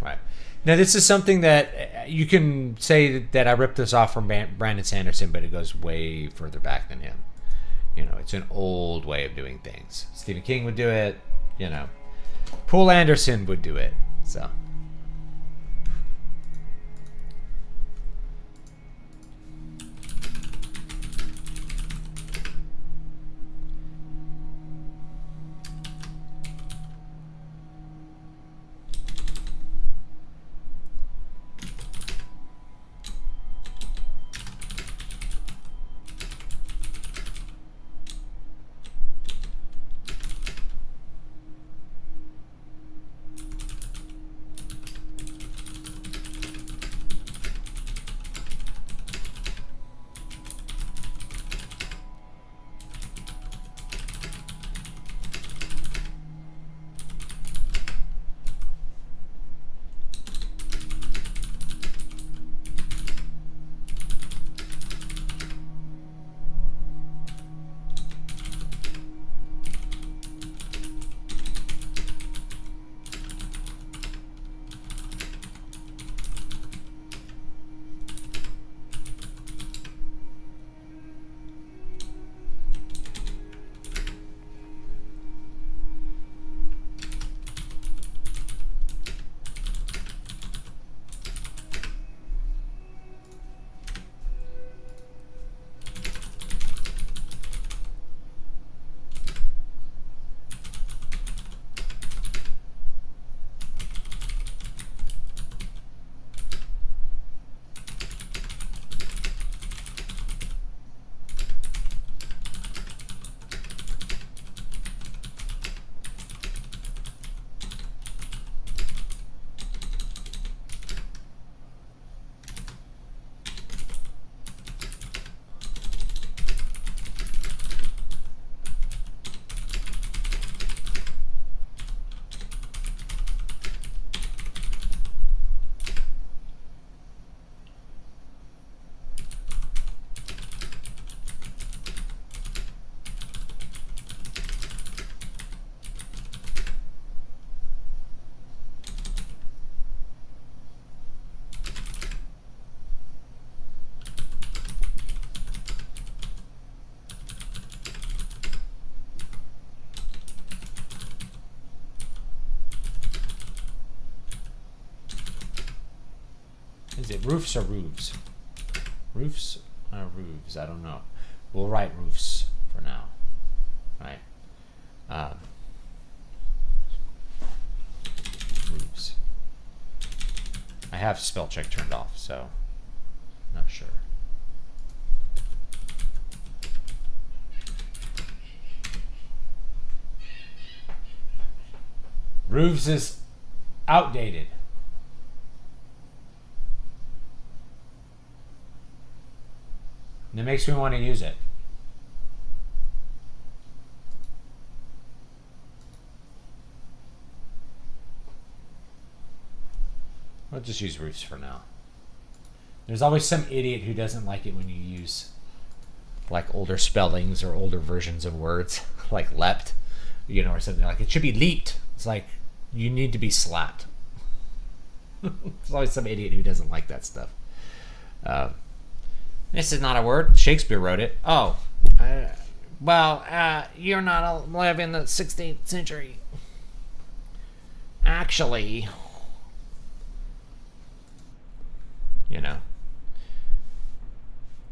Right. Now, this is something that you can say that I ripped this off from Brandon Sanderson, but it goes way further back than him. You know, it's an old way of doing things. Stephen King would do it, you know. Poul Anderson would do it. So... Is it roofs or roofs? Roofs or roofs? I don't know. We'll write roofs for now. Right? Roofs. I have spell check turned off, so not sure. Roofs is outdated. And it makes me want to use it. I'll just use roofs for now. There's always some idiot who doesn't like it when you use like older spellings or older versions of words, like leapt, you know, or something like it should be leaped. It's like you need to be slapped. There's always some idiot who doesn't like that stuff. This is not a word. Shakespeare wrote it. Oh, you're not alive in the 16th century. Actually, you know,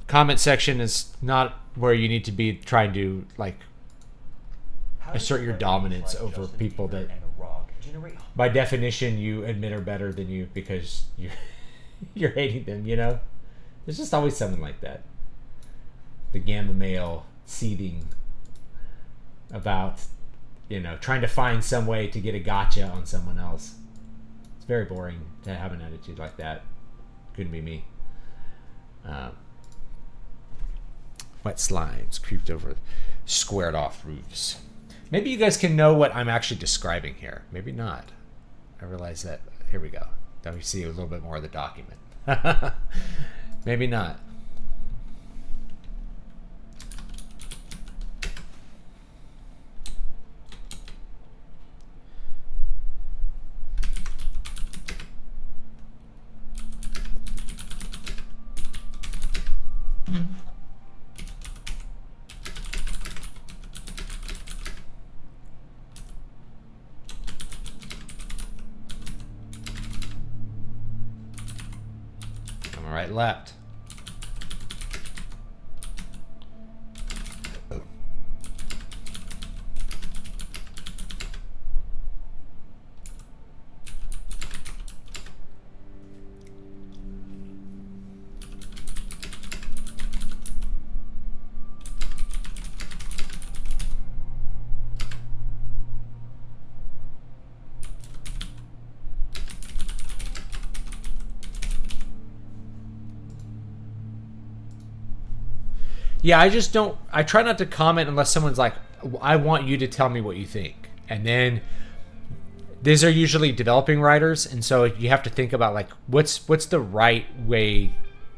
comment section is not where you need to be trying to like assert your dominance over people that, by definition, you admit are better than you because you're hating them. You know. There's just always something like that. The gamma male seething about, you know, trying to find some way to get a gotcha on someone else. It's very boring to have an attitude like that. Couldn't be me. Wet slimes creeped over squared off roofs. Maybe you guys can know what I'm actually describing here. Maybe not. I realize that. Here we go. Let me see a little bit more of the document. Maybe not. Right, left. Yeah, I try not to comment unless someone's like, I want you to tell me what you think. And then these are usually developing writers. And so you have to think about like, what's the right way?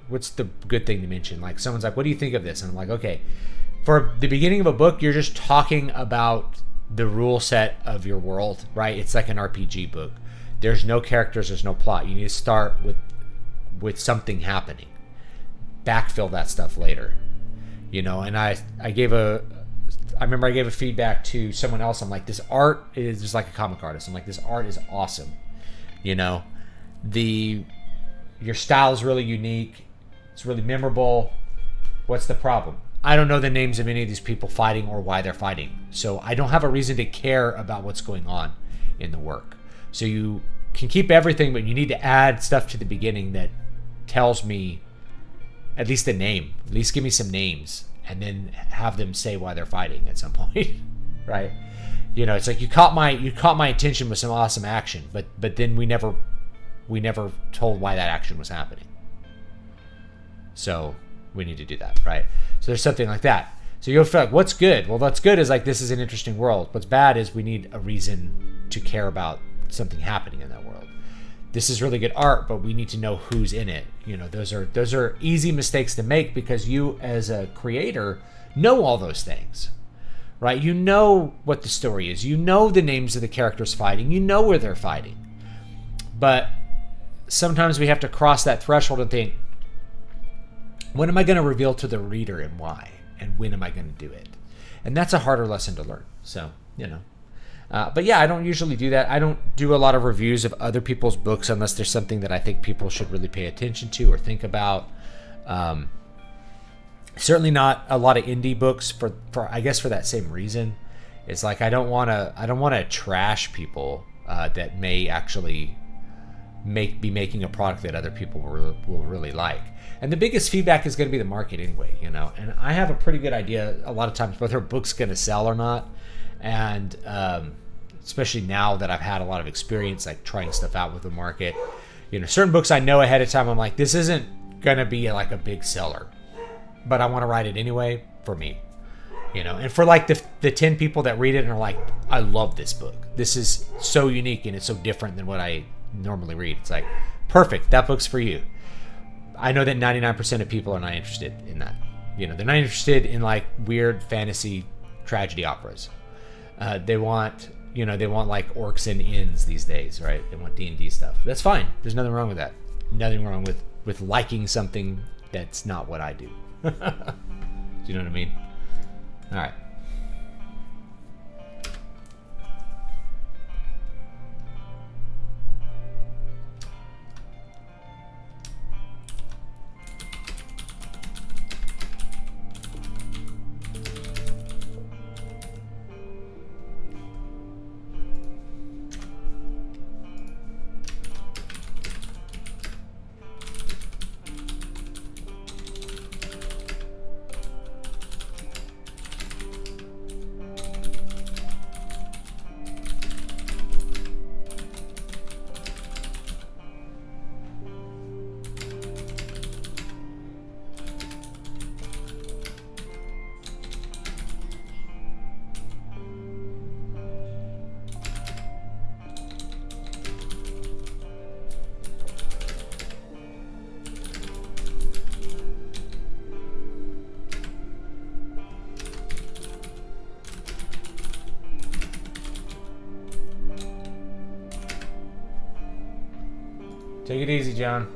What's the good thing to mention? Like someone's like, what do you think of this? And I'm like, okay, for the beginning of a book, you're just talking about the rule set of your world, right? It's like an RPG book. There's no characters, there's no plot. You need to start with something happening. Backfill that stuff later. You know, and I remember I gave a feedback to someone else. I'm like, this art is just like a comic artist. I'm like, this art is awesome. You know, your style is really unique. It's really memorable. What's the problem? I don't know the names of any of these people fighting or why they're fighting. So I don't have a reason to care about what's going on in the work. So you can keep everything, but you need to add stuff to the beginning that tells me at least a name. At least give me some names, and then have them say why they're fighting at some point, right? You know, it's like you caught my attention with some awesome action, but then we never told why that action was happening. So we need to do that, right? So there's something like that. So you'll feel like, what's good? Well, what's good is like, this is an interesting world. What's bad is we need a reason to care about something happening in that world. This is really good art, but we need to know who's in it. You know, those are easy mistakes to make because you as a creator know all those things, right? You know what the story is. You know the names of the characters fighting. You know where they're fighting. But sometimes we have to cross that threshold and think, when am I going to reveal to the reader and why? And when am I going to do it? And that's a harder lesson to learn. So, you know. But yeah, I don't usually do that. I don't do a lot of reviews of other people's books unless there's something that I think people should really pay attention to or think about. Certainly not a lot of indie books for I guess for that same reason. It's like I don't want to trash people that may actually be making a product that other people will really like. And the biggest feedback is going to be the market anyway, you know. And I have a pretty good idea a lot of times whether a book's going to sell or not. And especially now that I've had a lot of experience like trying stuff out with the market, you know, certain books I know ahead of time, I'm like, this isn't gonna be like a big seller, but I want to write it anyway for me, you know. And for like the 10 people that read it and are like, I love this book, this is so unique and it's so different than what I normally read, it's like, perfect, that book's for you. I know that 99% of people are not interested in that, you know. They're not interested in like weird fantasy tragedy operas. They want like orcs and inns these days, right? They want D&D stuff. That's fine. There's nothing wrong with that. Nothing wrong with liking something that's not what I do. Do you know what I mean? All right. Take it easy, John.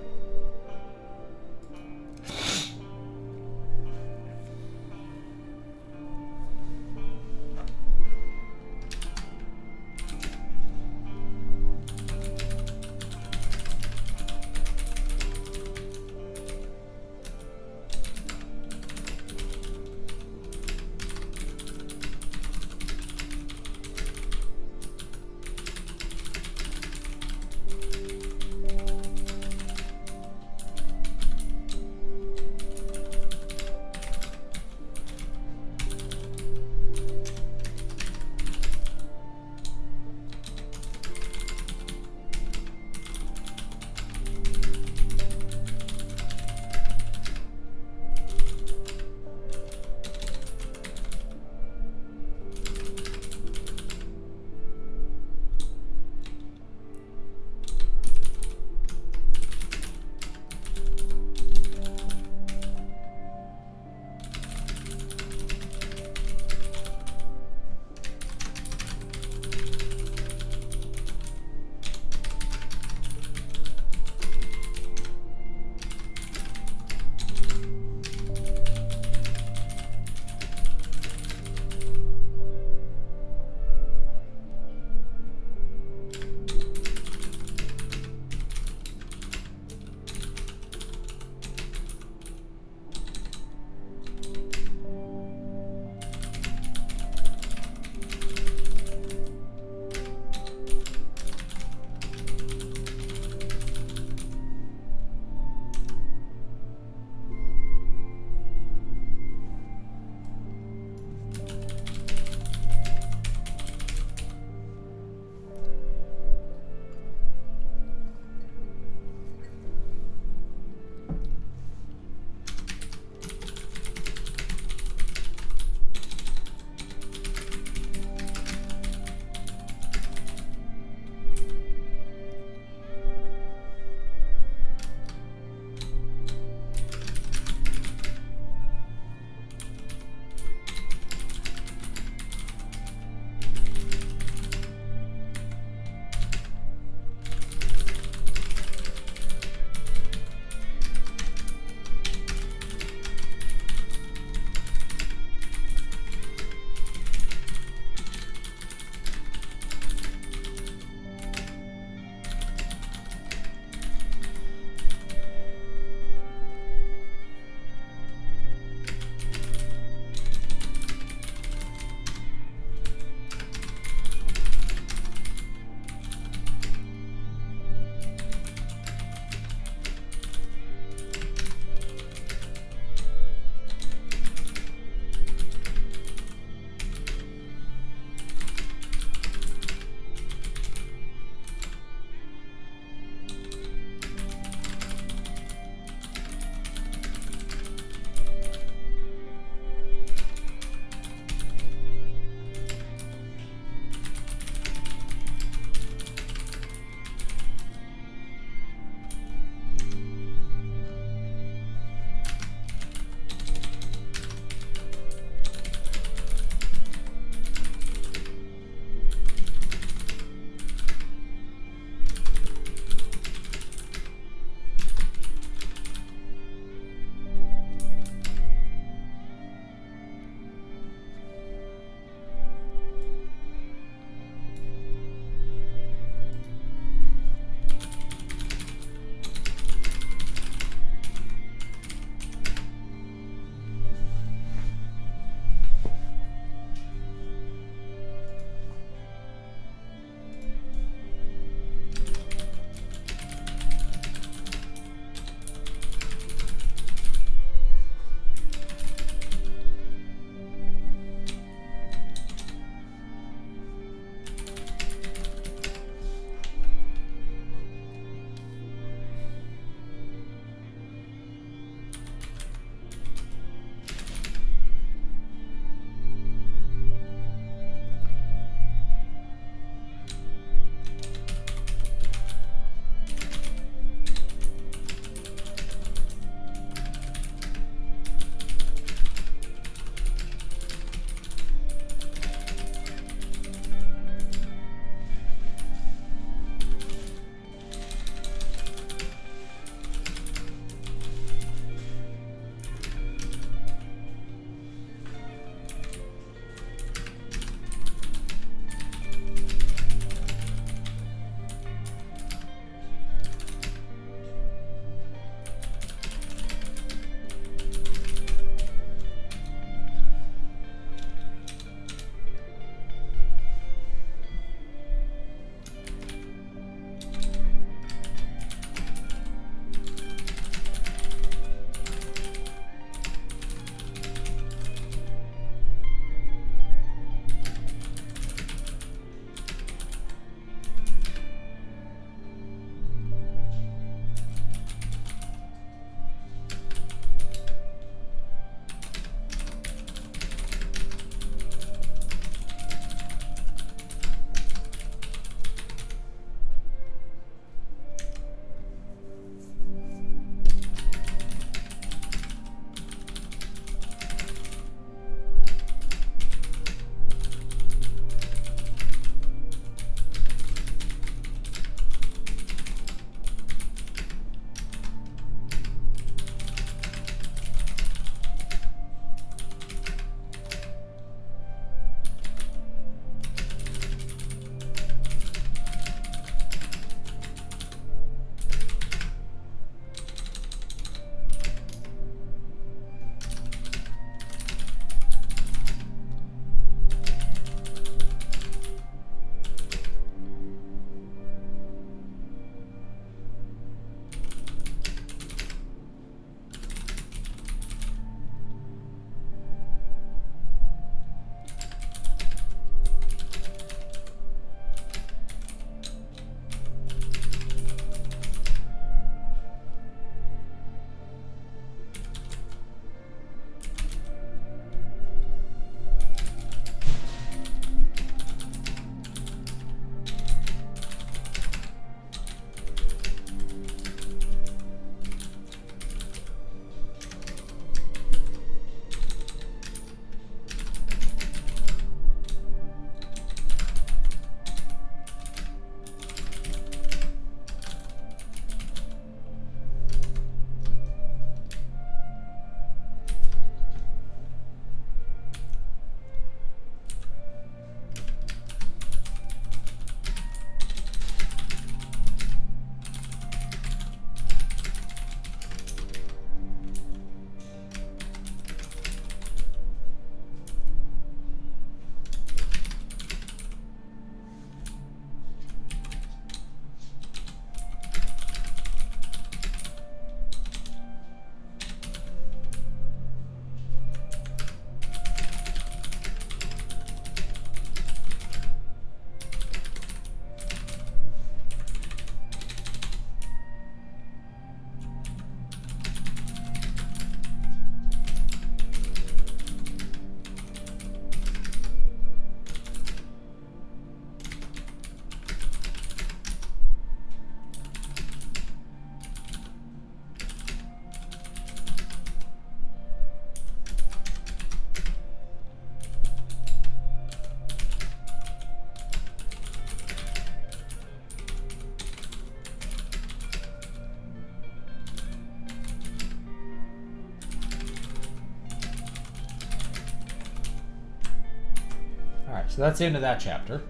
so that's the end of that chapter.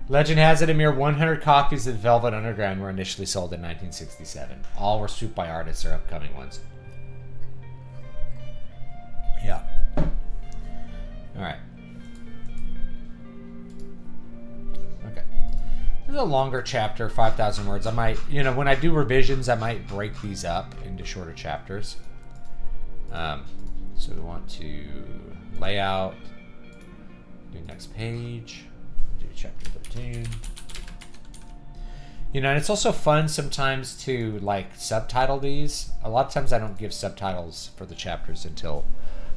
Legend has it a mere 100 copies of Velvet Underground were initially sold in 1967. All were swooped by artists or upcoming ones. Yeah. All right. Okay. This is a longer chapter, 5,000 words. I might, when I do revisions, I might break these up into shorter chapters. So we want to layout, do next page, do chapter 13. And it's also fun sometimes to subtitle these. A lot of times I don't give subtitles for the chapters until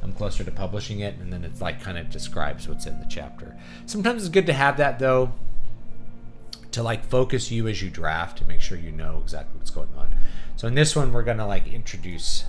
I'm closer to publishing it, and then it's kind of describes what's in the chapter. Sometimes it's good to have that though, to focus you as you draft to make sure you know exactly what's going on. So in this one, we're gonna introduce.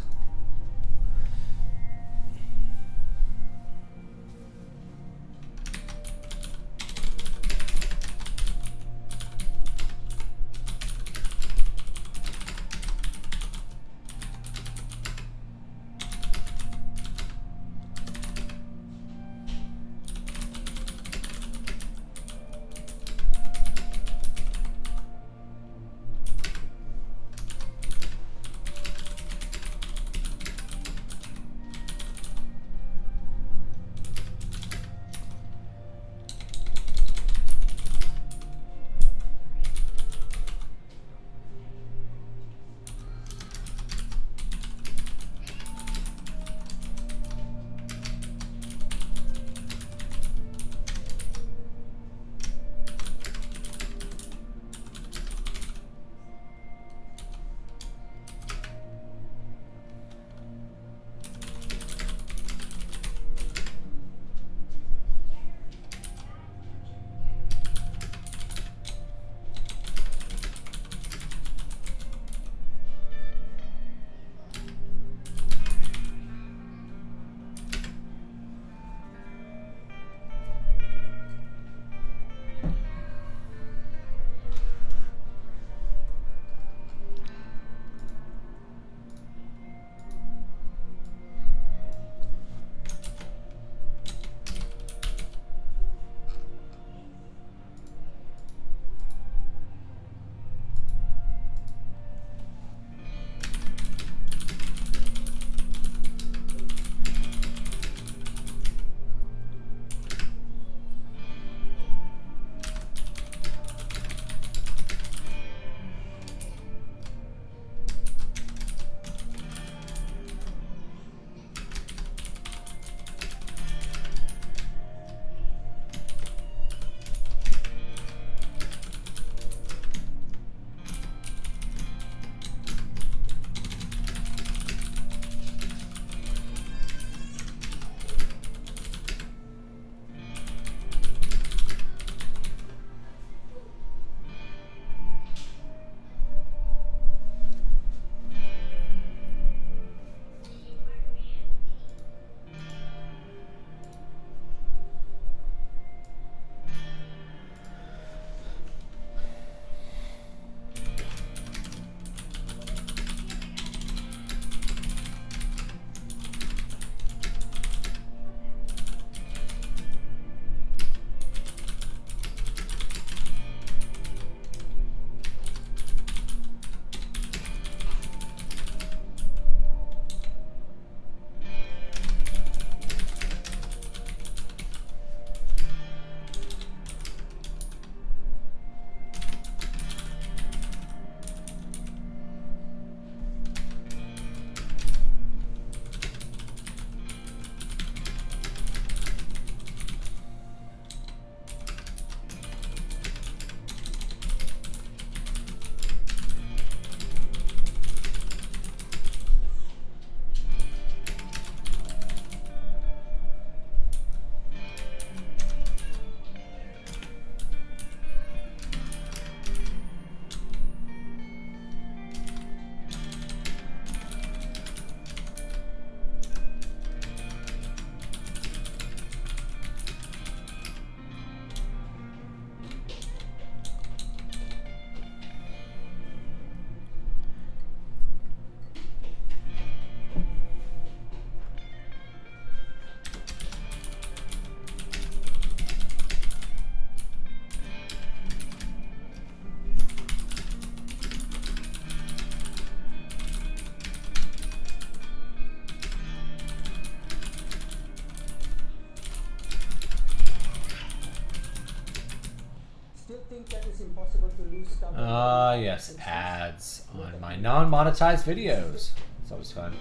Yes, ads on my non-monetized videos. It's always fun.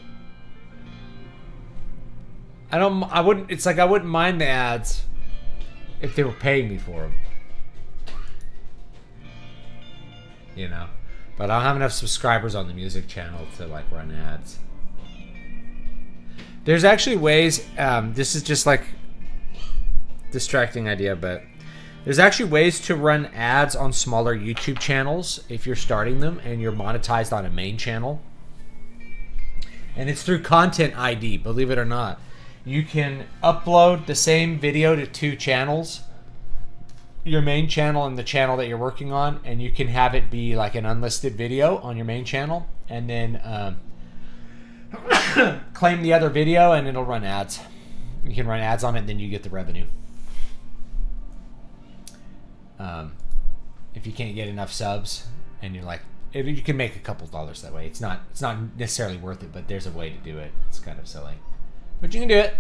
I wouldn't, it's like I wouldn't mind the ads if they were paying me for them. You know? But I don't have enough subscribers on the music channel to like run ads. There's actually ways, this is just like distracting idea, but there's actually ways to run ads on smaller YouTube channels if you're starting them and you're monetized on a main channel. And it's through Content ID, believe it or not. You can upload the same video to two channels, your main channel and the channel that you're working on, and you can have it be like an unlisted video on your main channel, and then claim the other video and it'll run ads. You can run ads on it and then you get the revenue. If you can't get enough subs and you're like, you can make a couple dollars that way. It's not necessarily worth it, but there's a way to do it. It's kind of silly, but you can do it.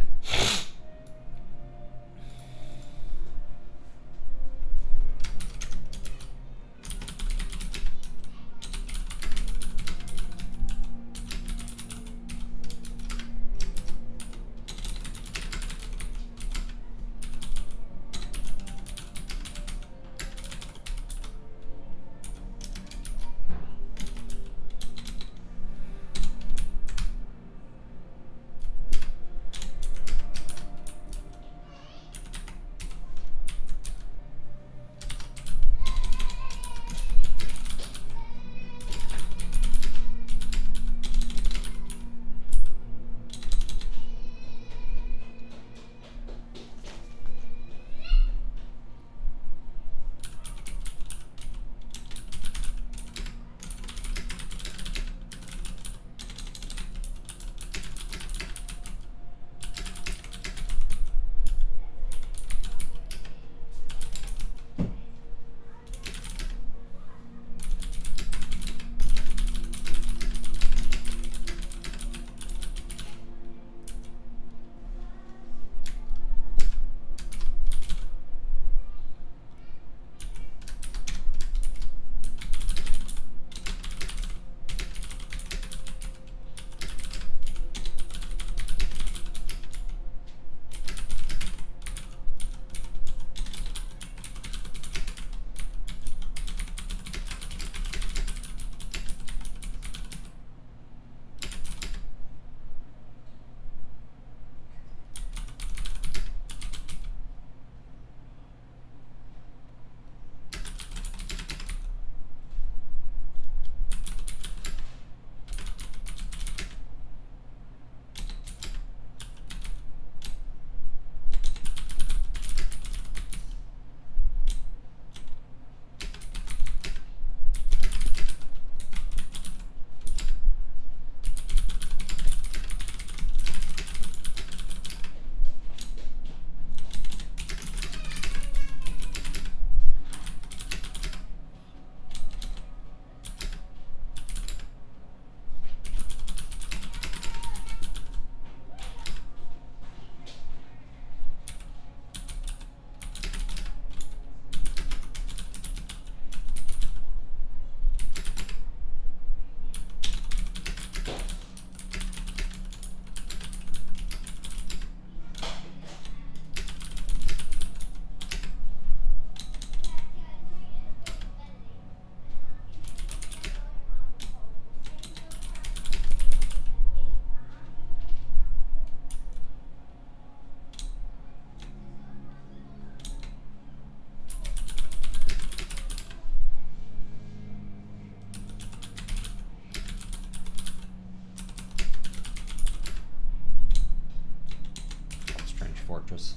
Fortress.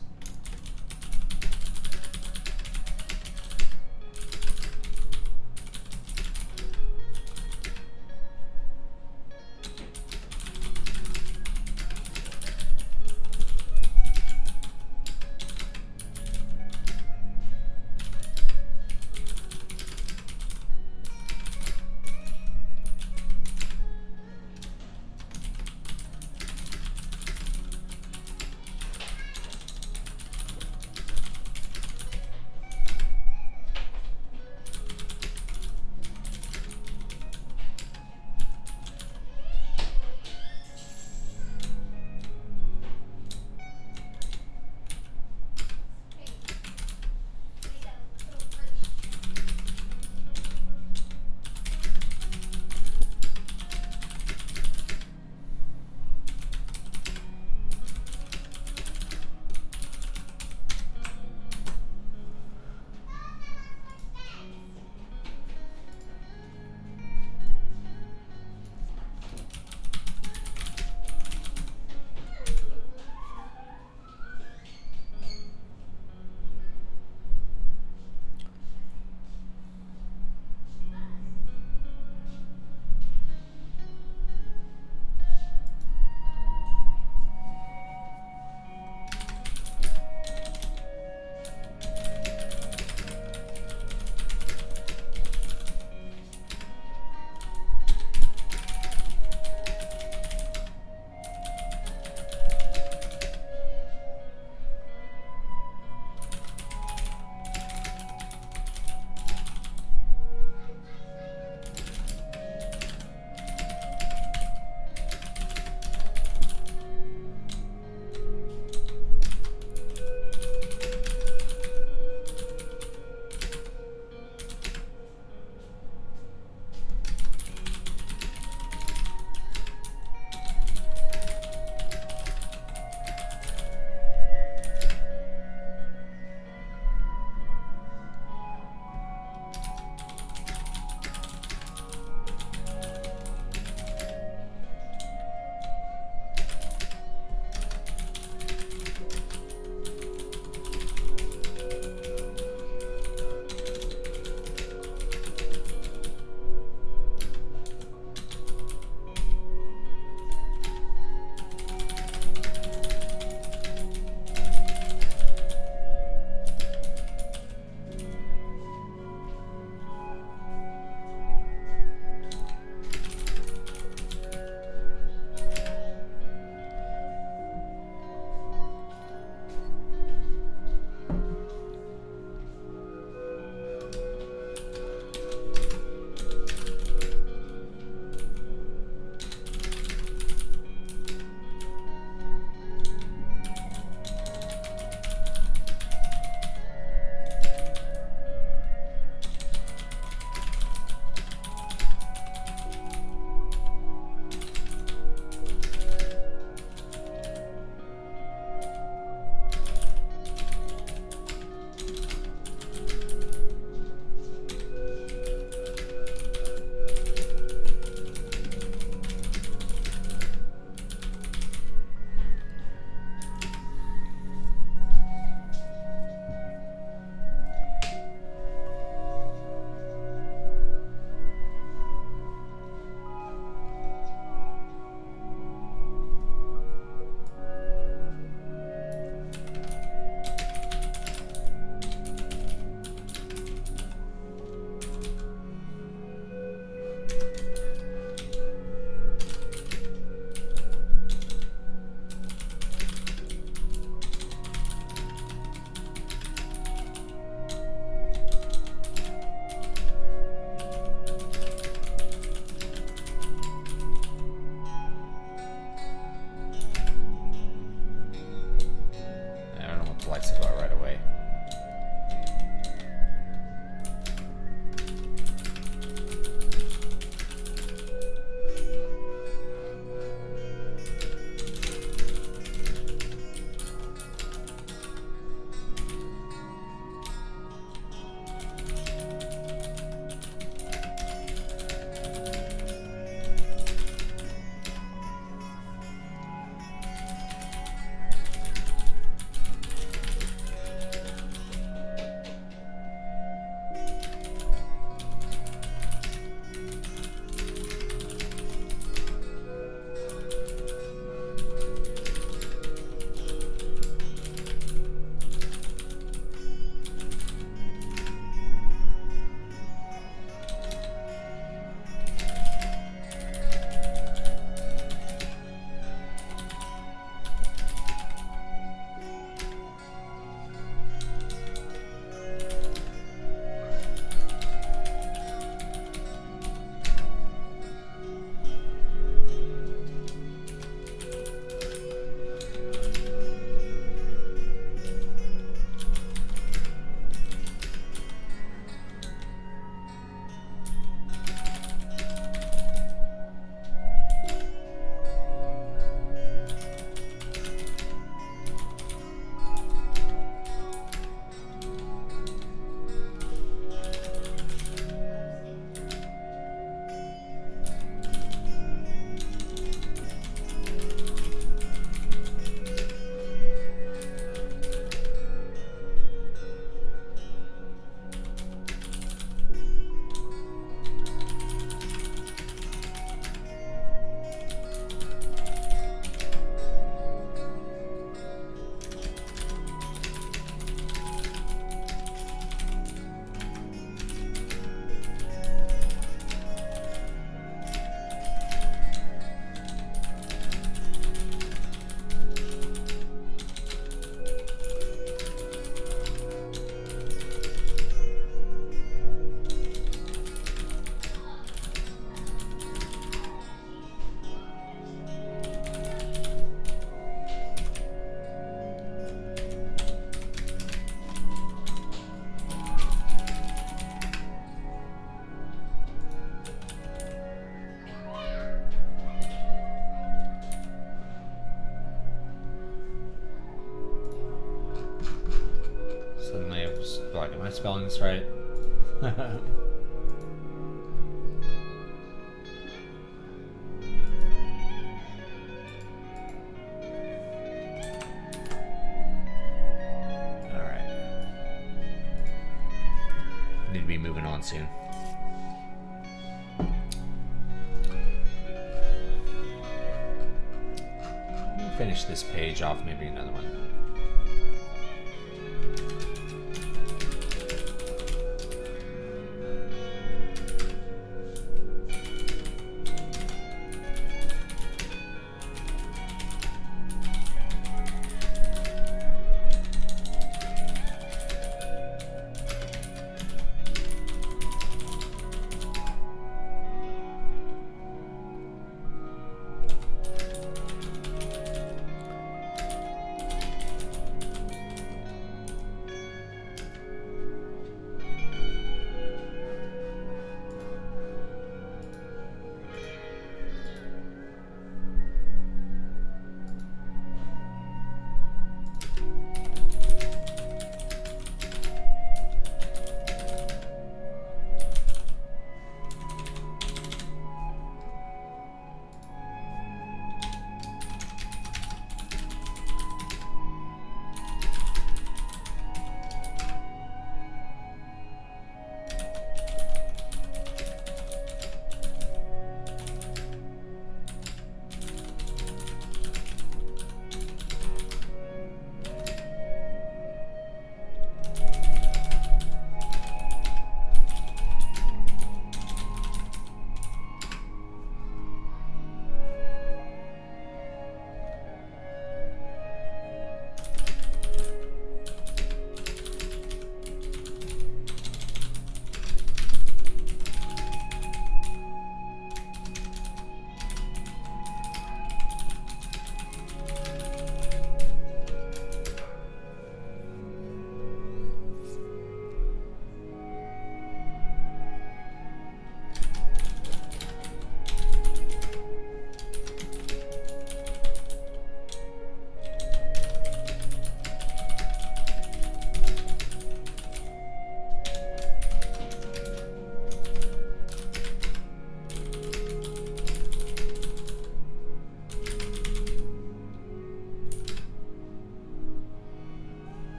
flexible right away. Am I spelling this right? Alright. Need to be moving on soon. Finish this page off, maybe another one.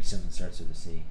something starts with a C.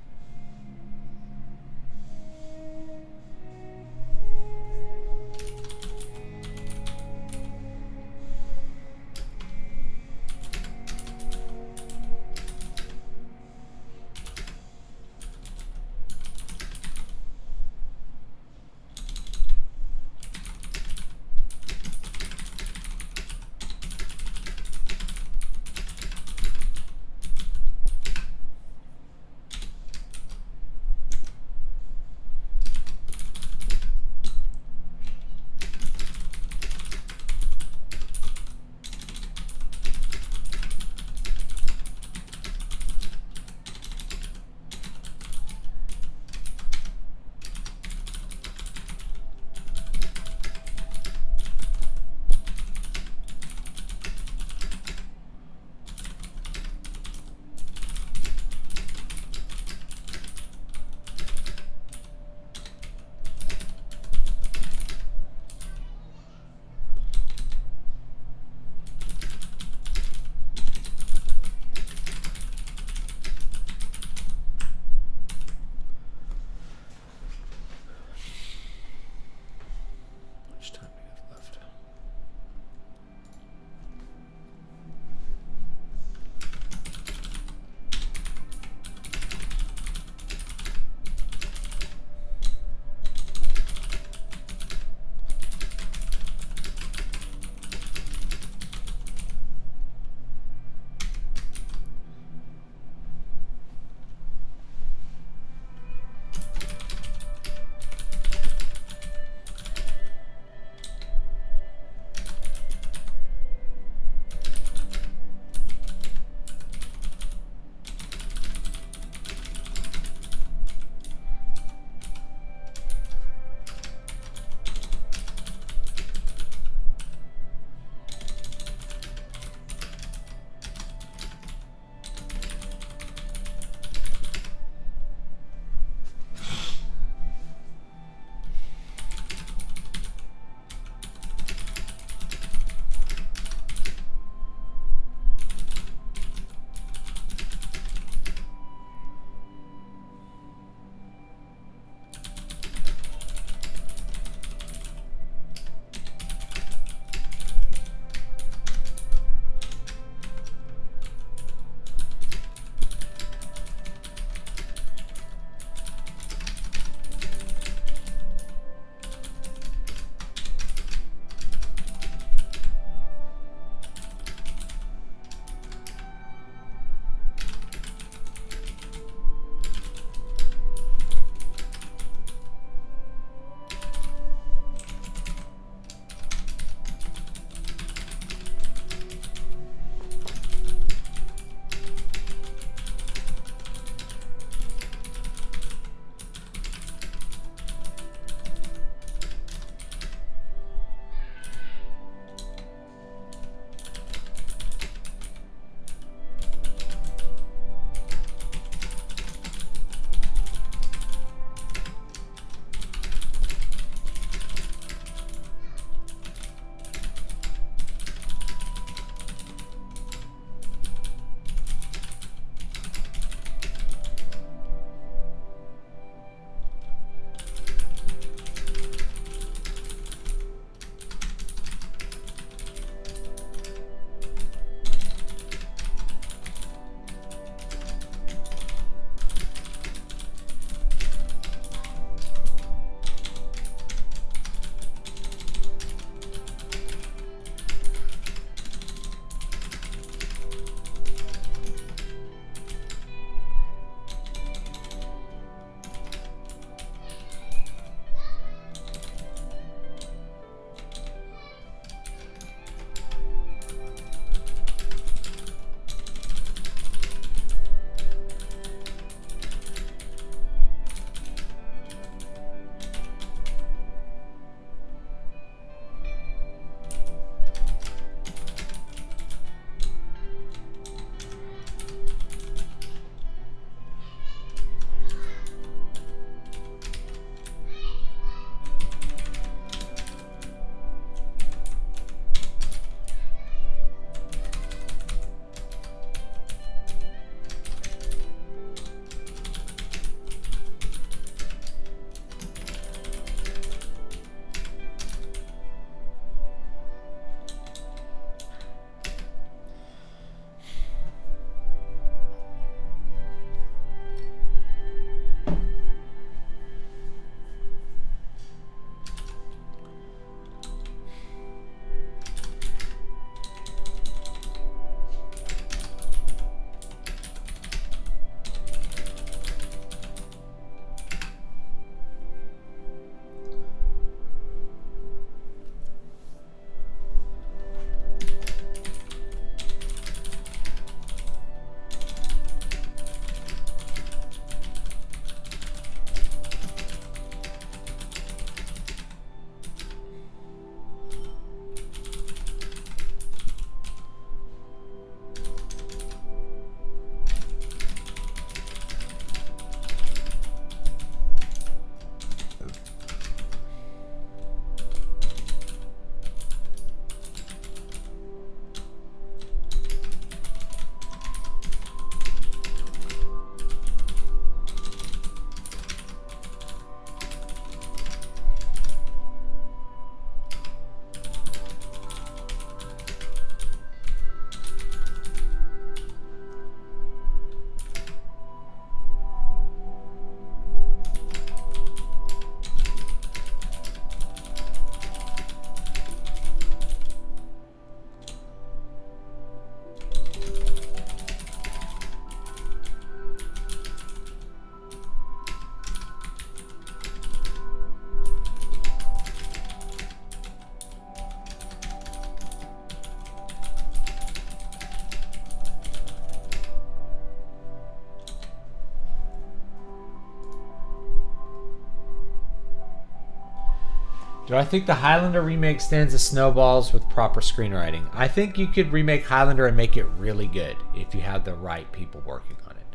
Do I think the Highlander remake stands as snowballs with proper screenwriting? I think you could remake Highlander and make it really good if you have the right people working on it.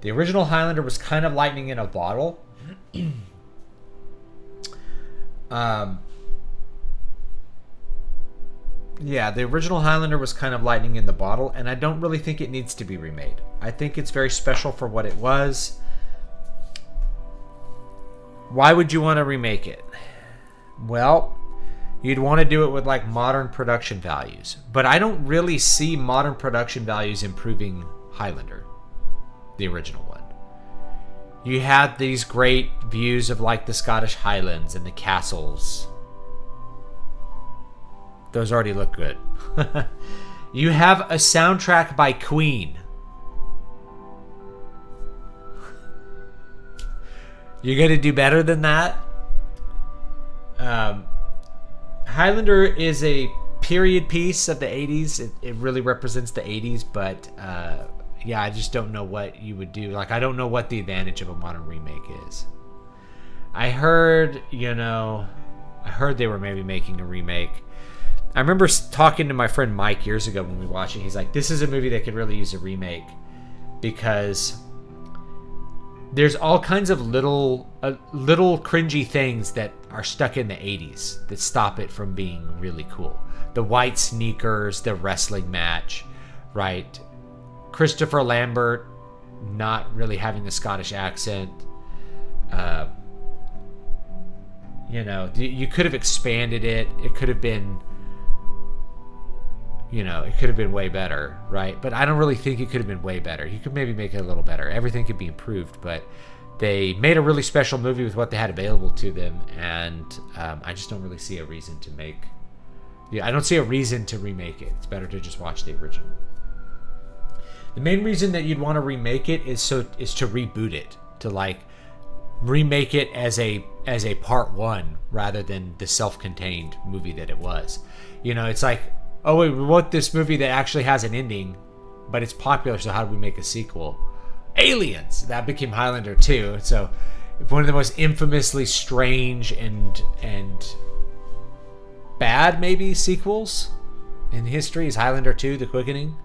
The original Highlander was kind of lightning in a bottle. Yeah, the original Highlander was kind of lightning in the bottle, and I don't really think it needs to be remade. I think it's very special for what it was. Why would you want to remake it? Well, you'd want to do it with like modern production values. But I don't really see modern production values improving Highlander, the original one. You had these great views of like the Scottish Highlands and the castles. Those already look good. You have a soundtrack by Queen. You're going to do better than that? Highlander is a period piece of the 80s. It really represents the 80s, but yeah, I just don't know what you would do. Like, I don't know what the advantage of a modern remake is. I heard they were maybe making a remake. I remember talking to my friend Mike years ago when we watched it. He's like, this is a movie that could really use a remake because there's all kinds of little cringy things that are stuck in the 80s that stop it from being really cool. The white sneakers, the wrestling match, right? Christopher Lambert not really having a Scottish accent. You could have expanded it. It could have been, it could have been way better, right? But I don't really think it could have been way better. You could maybe make it a little better. Everything could be improved, but they made a really special movie with what they had available to them, and I just don't really see a reason to make... Yeah, I don't see a reason to remake it. It's better to just watch the original. The main reason that you'd want to remake it is to reboot it, to like remake it as a part one rather than the self-contained movie that it was. It's like, oh wait, we want this movie that actually has an ending, but it's popular, so how do we make a sequel? Aliens! That became Highlander 2. So one of the most infamously strange and bad, maybe, sequels in history is Highlander 2, The Quickening.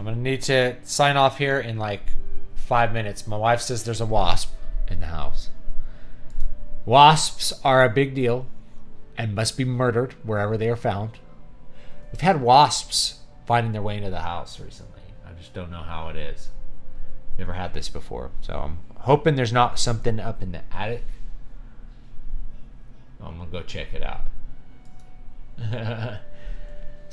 I'm going to need to sign off here in like 5 minutes. My wife says there's a wasp in the house. Wasps are a big deal and must be murdered wherever they are found. We've had wasps finding their way into the house recently. I just don't know how it is. Never had this before. So I'm hoping there's not something up in the attic. I'm going to go check it out.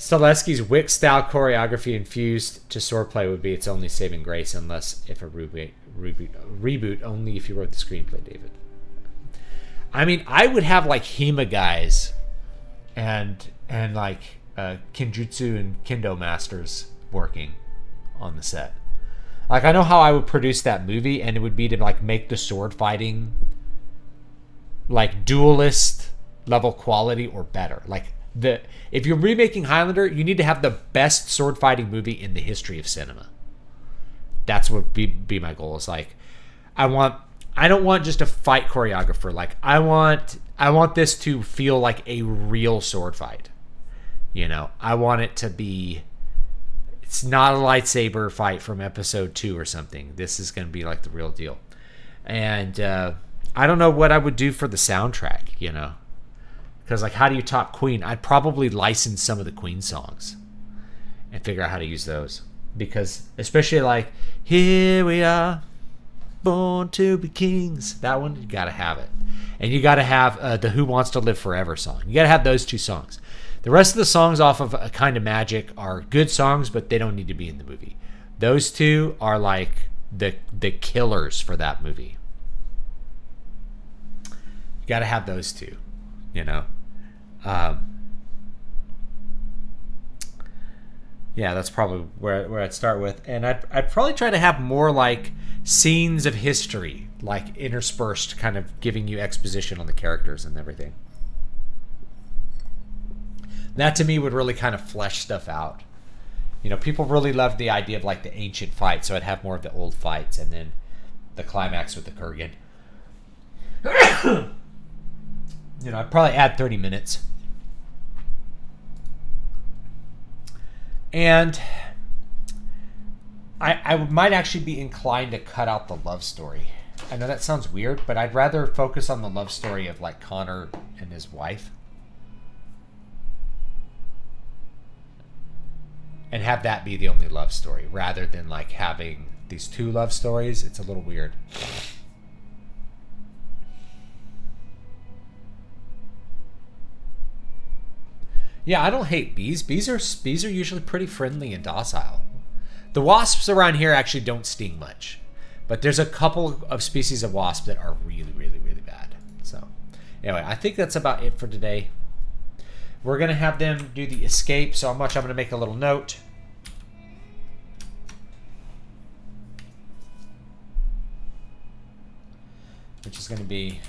Stileski's Wick-style choreography infused to swordplay would be its only saving grace, unless if a reboot only if you wrote the screenplay, David. I mean, I would have like Hema guys and like Kinjutsu and Kendo masters working on the set. Like, I know how I would produce that movie, and it would be to like make the sword fighting like duelist level quality or better. Like, if you're remaking Highlander, you need to have the best sword fighting movie in the history of cinema. That's what be my goal. Is like, I don't want just a fight choreographer. Like, I want this to feel like a real sword fight. You know, I want it to be. It's not a lightsaber fight from episode 2 or something. This is going to be like the real deal. And I don't know what I would do for the soundtrack. You know. Because, like, how do you top Queen? I'd probably license some of the Queen songs and figure out how to use those. Because, especially, like, here we are, born to be kings. That one, you got to have it. And you got to have the Who Wants to Live Forever song. You got to have those 2 songs. The rest of the songs off of A Kind of Magic are good songs, but they don't need to be in the movie. Those 2 are, like, the killers for that movie. You got to have those 2, you know. Yeah, that's probably where I'd start with. And I'd probably try to have more like scenes of history, like interspersed, kind of giving you exposition on the characters and everything. That to me would really kind of flesh stuff out. You know, people really loved the idea of like the ancient fight, so I'd have more of the old fights and then the climax with the Kurgan. You know, I'd probably add 30 minutes. And I might actually be inclined to cut out the love story. I know that sounds weird, but I'd rather focus on the love story of like Connor and his wife. And have that be the only love story rather than like having these 2 love stories. It's a little weird. Yeah, I don't hate bees. Bees are usually pretty friendly and docile. The wasps around here actually don't sting much. But there's a couple of species of wasp that are really, really, really bad. So, anyway, I think that's about it for today. We're going to have them do the escape, so I'm going to make a little note. Which is going to be...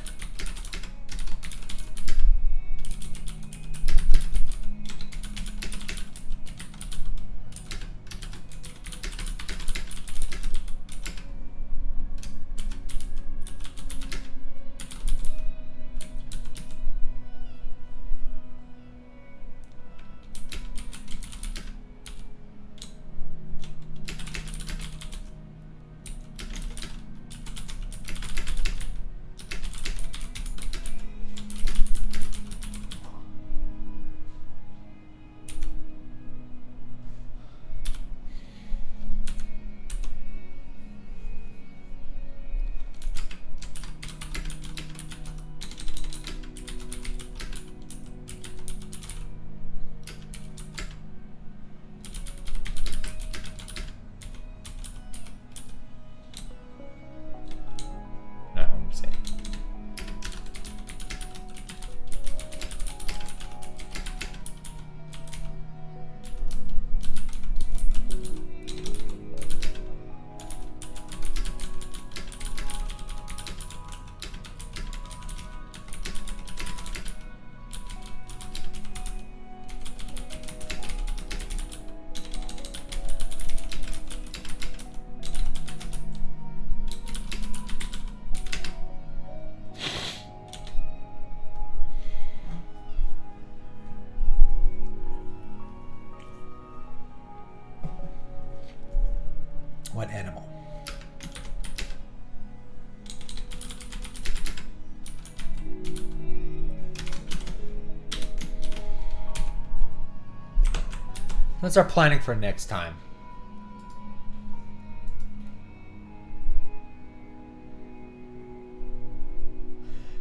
That's our planning for next time.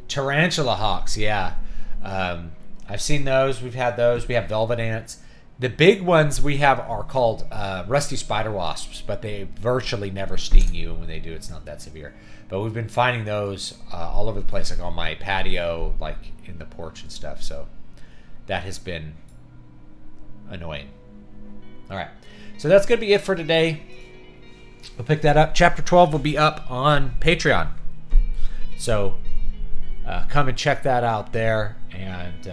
Tarantula hawks, yeah. I've seen those. We've had those. We have velvet ants. The big ones we have are called rusty spider wasps, but they virtually never sting you. And when they do, it's not that severe. But we've been finding those all over the place, like on my patio, like in the porch and stuff. So that has been annoying. All right. So that's going to be it for today. We'll pick that up. Chapter 12 will be up on Patreon. So come and check that out there. And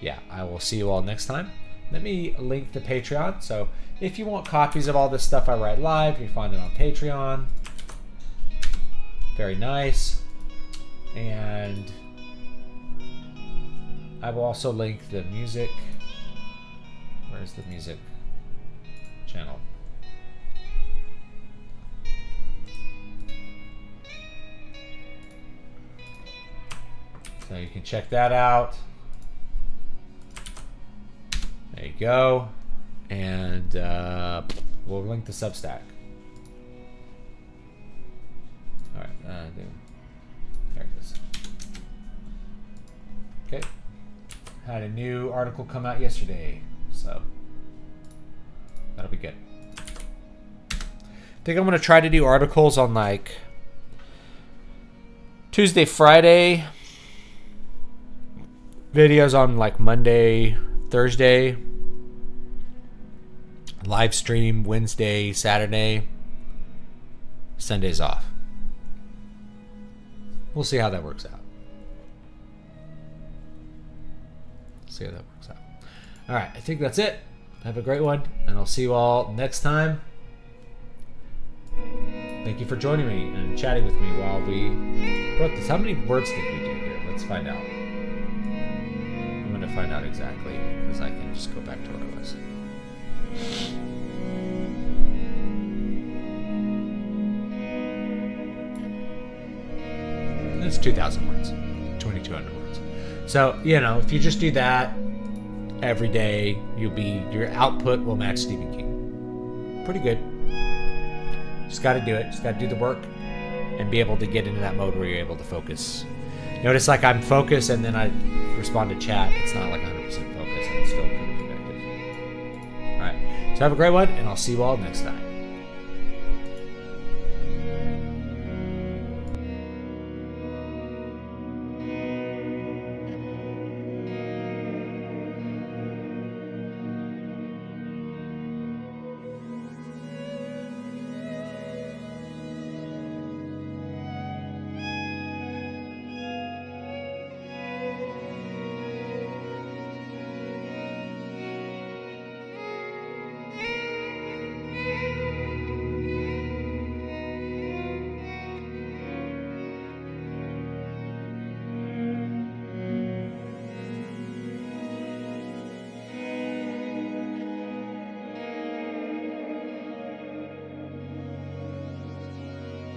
yeah, I will see you all next time. Let me link the Patreon. So if you want copies of all this stuff I write live, you find it on Patreon. Very nice. And I will also link the music. Where's the music channel? So you can check that out. There you go. And we'll link the Substack. All right. There it is. Okay. Had a new article come out yesterday. So that'll be good. I think I'm going to try to do articles on like Tuesday, Friday. Videos on like Monday, Thursday. Live stream Wednesday, Saturday. Sunday's off. We'll see how that works out. See how that works out. All right, I think that's it. Have a great one, and I'll see you all next time. Thank you for joining me and chatting with me while we wrote this. How many words did we do here? Let's find out. I'm going to find out exactly, because I can just go back to what it was. It's 2,000 words, 2,200 words. So, you know, if you just do that every day, your output will match Stephen King. Pretty good. Just got to do it. Just got to do the work and be able to get into that mode where you're able to focus. Notice like I'm focused and then I respond to chat. It's not like 100% focused and it's still pretty productive. All right. So have a great one, and I'll see you all next time.